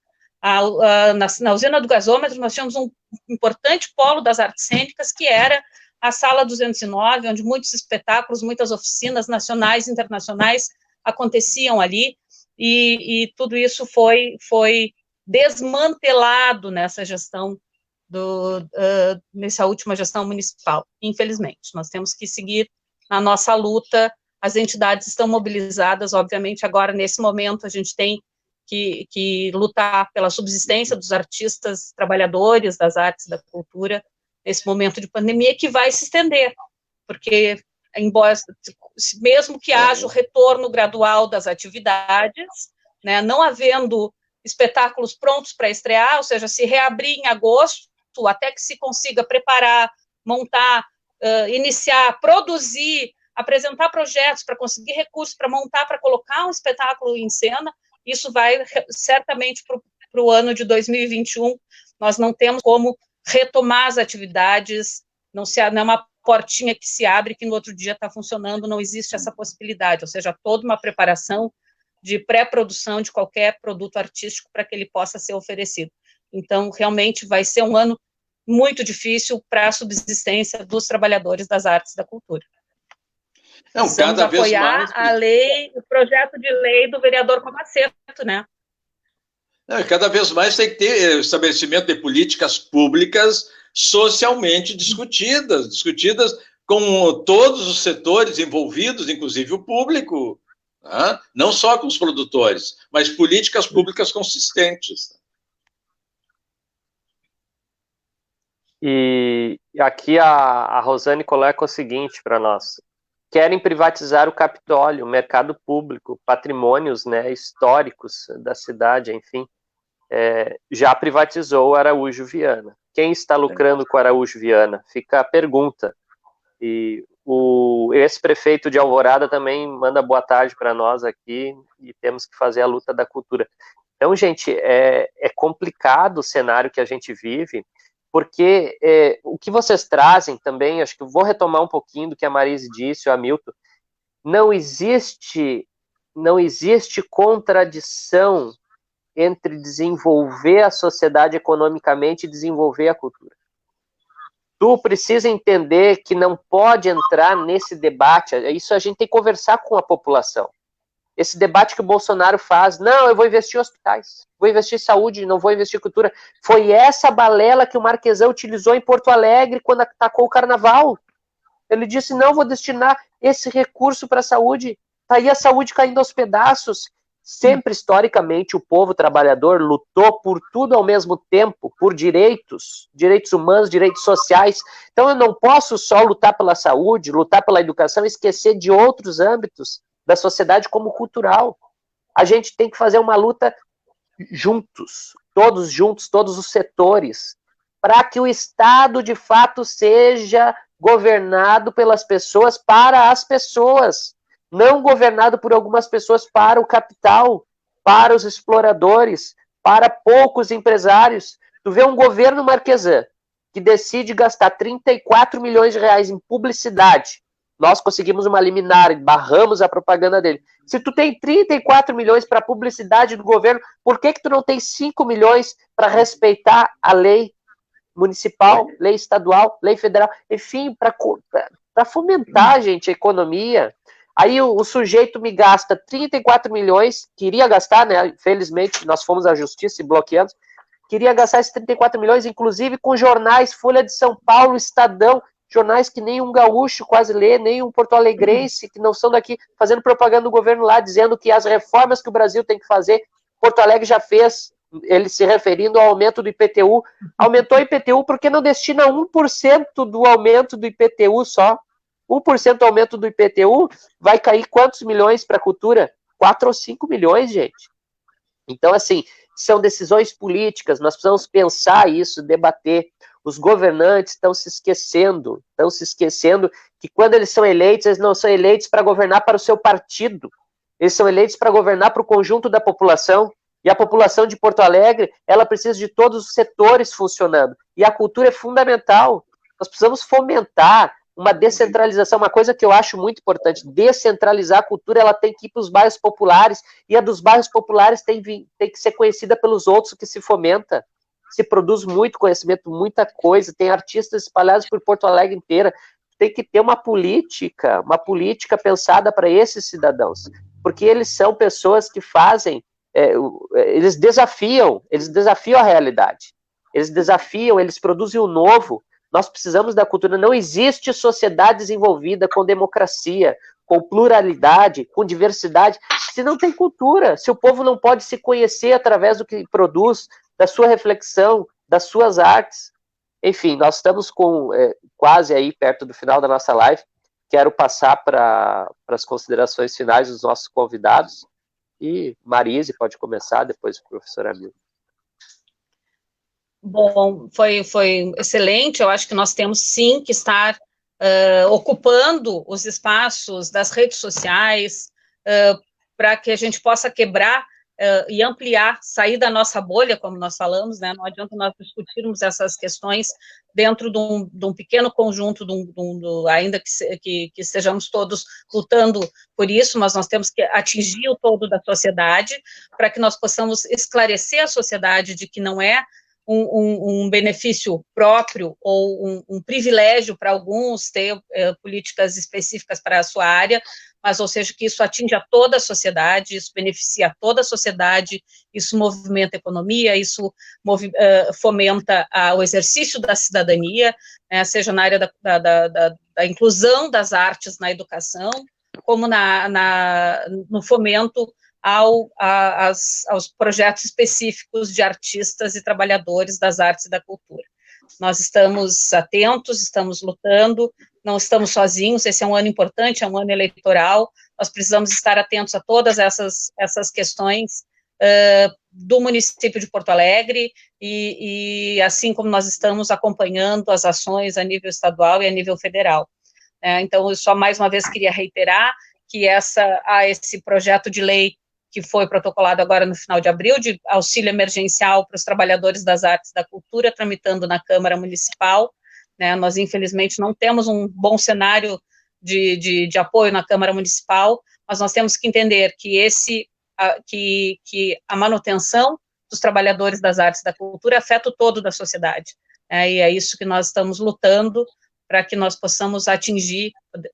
Na usina do gasômetro, nós tínhamos um importante polo das artes cênicas, que era a Sala 209, onde muitos espetáculos, muitas oficinas nacionais e internacionais aconteciam ali, e tudo isso foi desmantelado nessa gestão, nessa última gestão municipal, infelizmente. Nós temos que seguir na nossa luta, as entidades estão mobilizadas, obviamente, agora, nesse momento, a gente tem que lutar pela subsistência dos artistas, trabalhadores das artes e da cultura, nesse momento de pandemia, que vai se estender, porque, embora, mesmo que haja o retorno gradual das atividades, né, não havendo espetáculos prontos para estrear, ou seja, se reabrir em agosto, até que se consiga preparar, montar, iniciar, produzir, apresentar projetos para conseguir recursos para montar, para colocar um espetáculo em cena, isso vai certamente para o ano de 2021, nós não temos como retomar as atividades, não é uma portinha que se abre que no outro dia está funcionando, não existe essa possibilidade, ou seja, toda uma preparação de pré-produção de qualquer produto artístico para que ele possa ser oferecido. Então, realmente vai ser um ano muito difícil para a subsistência dos trabalhadores das artes e da cultura. Não, Precisamos cada vez apoiar mais... a lei, o projeto de lei do vereador Comaceto, né? Não, cada vez mais tem que ter estabelecimento de políticas públicas socialmente discutidas com todos os setores envolvidos, inclusive o público, né? Não só com os produtores, mas políticas públicas consistentes. E aqui a Rosane coloca o seguinte para nós: querem privatizar o Capitólio, o mercado público, patrimônios, né, históricos da cidade, enfim. Já privatizou o Araújo Viana. Quem está lucrando com o Araújo Viana? Fica a pergunta. E o ex-prefeito de Alvorada também manda boa tarde para nós aqui, e temos que fazer a luta da cultura. Então, gente, é complicado o cenário que a gente vive, porque o que vocês trazem também, acho que eu vou retomar um pouquinho do que a Marise disse, o Hamilton, não existe contradição entre desenvolver a sociedade economicamente e desenvolver a cultura. Tu precisa entender que não pode entrar nesse debate, isso a gente tem que conversar com a população. Esse debate que o Bolsonaro faz, não, eu vou investir em hospitais, vou investir em saúde, não vou investir em cultura. Foi essa balela que o Marquesão utilizou em Porto Alegre quando atacou o carnaval. Ele disse, não, vou destinar esse recurso para a saúde. Está aí a saúde caindo aos pedaços. Sempre, historicamente, o povo trabalhador lutou por tudo ao mesmo tempo, por direitos humanos, direitos sociais. Então, eu não posso só lutar pela saúde, lutar pela educação e esquecer de outros âmbitos da sociedade como cultural. A gente tem que fazer uma luta juntos, todos os setores, para que o Estado, de fato, seja governado pelas pessoas, para as pessoas, não governado por algumas pessoas para o capital, para os exploradores, para poucos empresários. Tu vê um governo Marquesan que decide gastar 34 milhões de reais em publicidade. Nós conseguimos uma liminar, barramos a propaganda dele. Se tu tem 34 milhões para publicidade do governo, por que tu não tem 5 milhões para respeitar a lei municipal, lei estadual, lei federal? Enfim, para fomentar, gente, a economia. Aí o sujeito me gasta 34 milhões, queria gastar, né? Infelizmente, nós fomos à justiça e bloqueamos, queria gastar esses 34 milhões, inclusive com jornais, Folha de São Paulo, Estadão, jornais que nem um gaúcho quase lê, nem um porto-alegrense, que não são daqui, fazendo propaganda do governo lá, dizendo que as reformas que o Brasil tem que fazer, Porto Alegre já fez, ele se referindo ao aumento do IPTU. Aumentou o IPTU porque não destina 1% do aumento do IPTU só. 1% do aumento do IPTU vai cair quantos milhões para a cultura? 4 ou 5 milhões, gente. Então, assim, são decisões políticas, nós precisamos pensar isso, debater. Os governantes estão se esquecendo que quando eles são eleitos, eles não são eleitos para governar para o seu partido, eles são eleitos para governar para o conjunto da população, e a população de Porto Alegre, ela precisa de todos os setores funcionando, e a cultura é fundamental. Nós precisamos fomentar uma descentralização, uma coisa que eu acho muito importante, descentralizar a cultura, ela tem que ir para os bairros populares, e a dos bairros populares tem que ser conhecida pelos outros, que se fomenta. Se produz muito conhecimento, muita coisa, tem artistas espalhados por Porto Alegre inteira, tem que ter uma política pensada para esses cidadãos, porque eles são pessoas que fazem, eles desafiam a realidade, eles produzem o novo. Nós precisamos da cultura. Não existe sociedade desenvolvida com democracia, com pluralidade, com diversidade, se não tem cultura, se o povo não pode se conhecer através do que produz, da sua reflexão, das suas artes. Enfim, nós estamos quase aí perto do final da nossa live. Quero passar para as considerações finais dos nossos convidados. E Marise pode começar, depois o professor Hamilton. Bom, foi excelente. Eu acho que nós temos sim que estar ocupando os espaços das redes sociais para que a gente possa quebrar e ampliar, sair da nossa bolha, como nós falamos, né? Não adianta nós discutirmos essas questões dentro de um pequeno conjunto, ainda que estejamos todos lutando por isso, mas nós temos que atingir o todo da sociedade, para que nós possamos esclarecer a sociedade de que não é um benefício próprio ou um privilégio para alguns ter políticas específicas para a sua área, mas, ou seja, que isso atinge a toda a sociedade, isso beneficia toda a sociedade, isso movimenta a economia, isso fomenta o exercício da cidadania, né, seja na área da inclusão das artes na educação, como no fomento aos projetos específicos de artistas e trabalhadores das artes e da cultura. Nós estamos atentos, estamos lutando, não estamos sozinhos, esse é um ano importante, é um ano eleitoral, nós precisamos estar atentos a todas essas questões do município de Porto Alegre, e assim como nós estamos acompanhando as ações a nível estadual e a nível federal. Então, eu só mais uma vez queria reiterar que esse projeto de lei que foi protocolado agora no final de abril, de auxílio emergencial para os trabalhadores das artes e da cultura, tramitando na Câmara Municipal, né? Nós, infelizmente, não temos um bom cenário de apoio na Câmara Municipal, mas nós temos que entender que a manutenção dos trabalhadores das artes e da cultura afeta o todo da sociedade, né? E é isso que nós estamos lutando, para que nós possamos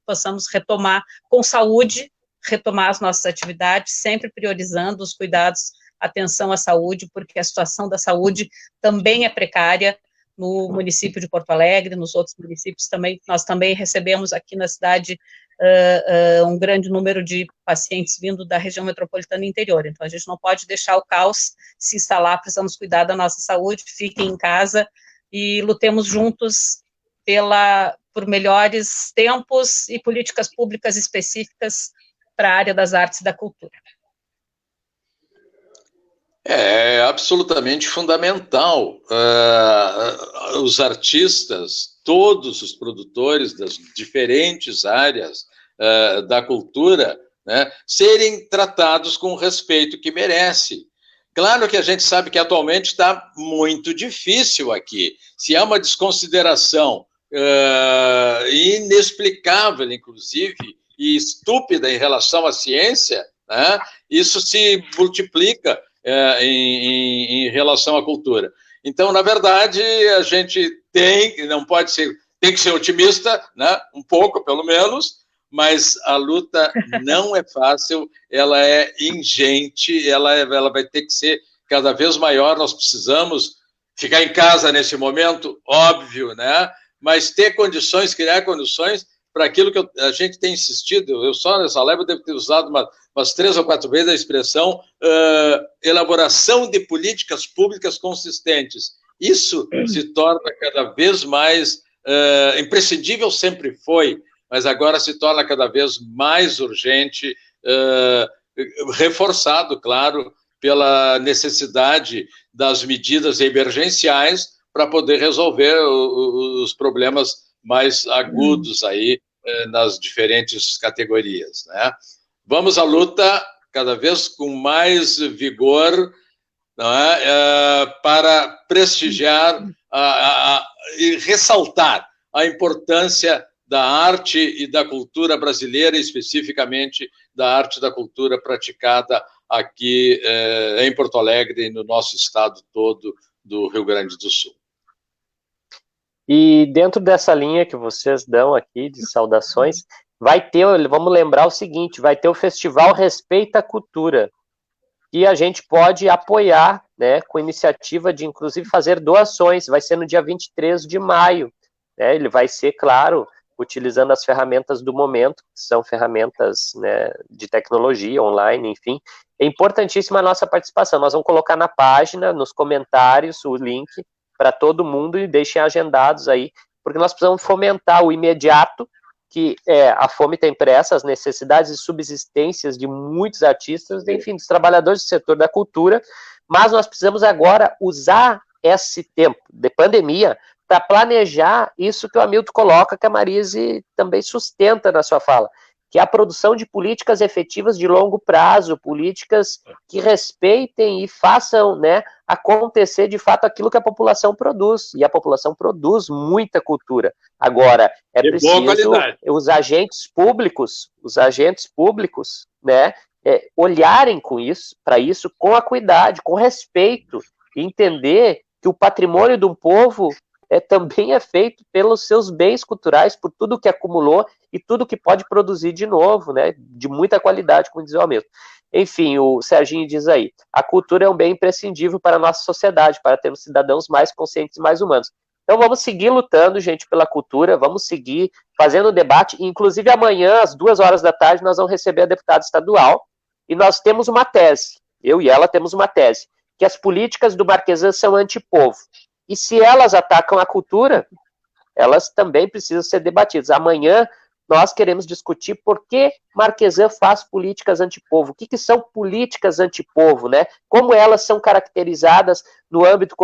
possamos retomar com saúde, retomar as nossas atividades, sempre priorizando os cuidados, atenção à saúde, porque a situação da saúde também é precária no município de Porto Alegre, nos outros municípios também. Nós também recebemos aqui na cidade um grande número de pacientes vindo da região metropolitana interior, então a gente não pode deixar o caos se instalar, precisamos cuidar da nossa saúde, fiquem em casa e lutemos juntos por melhores tempos e políticas públicas específicas para a área das artes e da cultura. É absolutamente fundamental. Os artistas, todos os produtores das diferentes áreas da cultura, né, serem tratados com o respeito que merece. Claro que a gente sabe que atualmente está muito difícil aqui. Se há uma desconsideração inexplicável, inclusive, e estúpida em relação à ciência, né, isso se multiplica em relação à cultura. Então, na verdade, a gente tem que ser otimista, né, um pouco, pelo menos, mas a luta não é fácil, ela é ingente, ela vai ter que ser cada vez maior. Nós precisamos ficar em casa nesse momento, óbvio, né, mas ter condições, criar condições para aquilo que a gente tem insistido. Eu só nessa live devo ter usado umas 3 ou 4 vezes a expressão elaboração de políticas públicas consistentes. Isso se torna cada vez mais imprescindível, sempre foi, mas agora se torna cada vez mais urgente, reforçado, claro, pela necessidade das medidas emergenciais para poder resolver os problemas mais agudos aí nas diferentes categorias, né? Vamos à luta cada vez com mais vigor, né, para prestigiar e ressaltar a importância da arte e da cultura brasileira, especificamente da arte e da cultura praticada aqui em Porto Alegre e no nosso estado todo do Rio Grande do Sul. E dentro dessa linha que vocês dão aqui de saudações, vamos lembrar o seguinte, vai ter o Festival Respeita a Cultura, que a gente pode apoiar, né, com iniciativa de, inclusive, fazer doações. Vai ser no dia 23 de maio, né, ele vai ser, claro, utilizando as ferramentas do momento, que são ferramentas, né, de tecnologia, online, enfim. É importantíssima a nossa participação. Nós vamos colocar na página, nos comentários, o link para todo mundo e deixem agendados aí, porque nós precisamos fomentar o imediato, que a fome tem pressa, as necessidades e subsistências de muitos artistas, enfim, dos trabalhadores do setor da cultura, mas nós precisamos agora usar esse tempo de pandemia para planejar isso que o Hamilton coloca, que a Marise também sustenta na sua fala, que é a produção de políticas efetivas de longo prazo, políticas que respeitem e façam, né, acontecer de fato aquilo que a população produz, e a população produz muita cultura. Agora, é preciso os agentes públicos, né, olharem para isso com acuidade, com respeito, e entender que o patrimônio de um povo também é feito pelos seus bens culturais, por tudo que acumulou e tudo que pode produzir de novo, né, de muita qualidade, como diz o Hamilton. Enfim, o Serginho diz aí, a cultura é um bem imprescindível para a nossa sociedade, para termos cidadãos mais conscientes e mais humanos. Então vamos seguir lutando, gente, pela cultura, vamos seguir fazendo debate, inclusive amanhã, às 14h, nós vamos receber a deputada estadual, e nós temos uma tese, eu e ela temos uma tese, que as políticas do Marquesan são antipovo. E se elas atacam a cultura, elas também precisam ser debatidas. Amanhã nós queremos discutir por que Marquesan faz políticas antipovo. O que são políticas antipovo, né? Como elas são caracterizadas no âmbito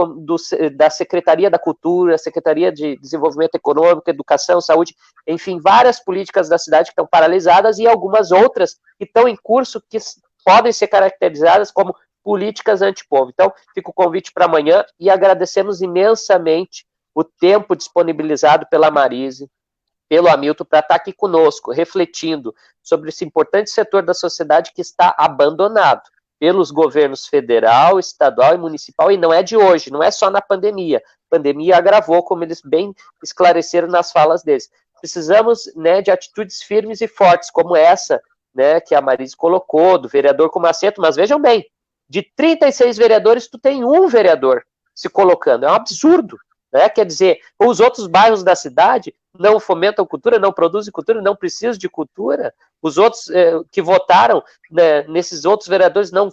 da Secretaria da Cultura, Secretaria de Desenvolvimento Econômico, Educação, Saúde, enfim, várias políticas da cidade que estão paralisadas e algumas outras que estão em curso que podem ser caracterizadas como políticas antipovo. Então, fica o convite para amanhã e agradecemos imensamente o tempo disponibilizado pela Marise, pelo Hamilton, para estar aqui conosco, refletindo sobre esse importante setor da sociedade que está abandonado pelos governos federal, estadual e municipal, e não é de hoje, não é só na pandemia. A pandemia agravou, como eles bem esclareceram nas falas deles. Precisamos, né, de atitudes firmes e fortes, como essa, né, que a Marise colocou, do vereador com assento, mas vejam bem, de 36 vereadores, tu tem um vereador se colocando. É um absurdo, né? Quer dizer, os outros bairros da cidade não fomentam cultura, não produzem cultura, não precisam de cultura. Os outros que votaram, né, nesses outros vereadores não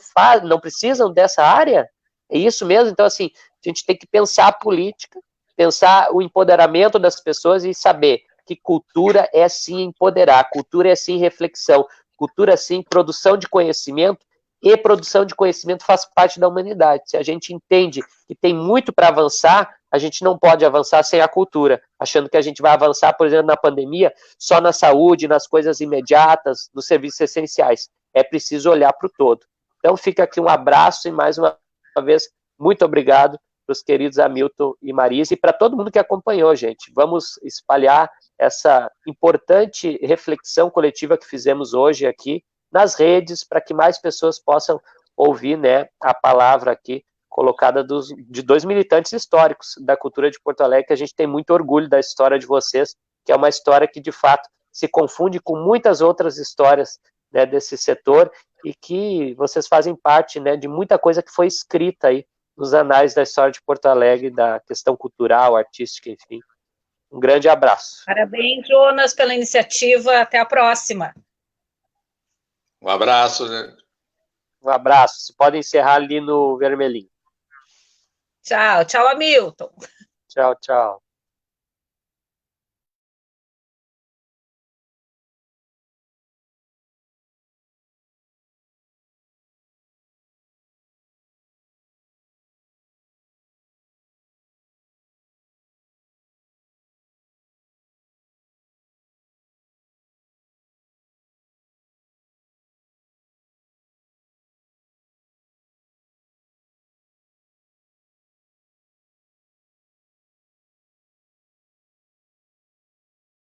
precisam dessa área. É isso mesmo? Então, assim, a gente tem que pensar a política, pensar o empoderamento das pessoas e saber que cultura é sim empoderar, cultura é sim reflexão, cultura é sim produção de conhecimento, e produção de conhecimento faz parte da humanidade. Se a gente entende que tem muito para avançar, a gente não pode avançar sem a cultura, achando que a gente vai avançar, por exemplo, na pandemia, só na saúde, nas coisas imediatas, nos serviços essenciais. É preciso olhar para o todo. Então fica aqui um abraço e mais uma vez, muito obrigado para os queridos Hamilton e Marise e para todo mundo que acompanhou, gente. Vamos espalhar essa importante reflexão coletiva que fizemos hoje aqui nas redes, para que mais pessoas possam ouvir, né, a palavra aqui colocada de dois militantes históricos da cultura de Porto Alegre, que a gente tem muito orgulho da história de vocês, que é uma história que, de fato, se confunde com muitas outras histórias, né, desse setor, e que vocês fazem parte, né, de muita coisa que foi escrita aí nos anais da história de Porto Alegre, da questão cultural, artística, enfim. Um grande abraço. Parabéns, Jonas, pela iniciativa. Até a próxima. Um abraço, né? Um abraço. Você pode encerrar ali no vermelhinho. Tchau, tchau, Hamilton. Tchau, tchau.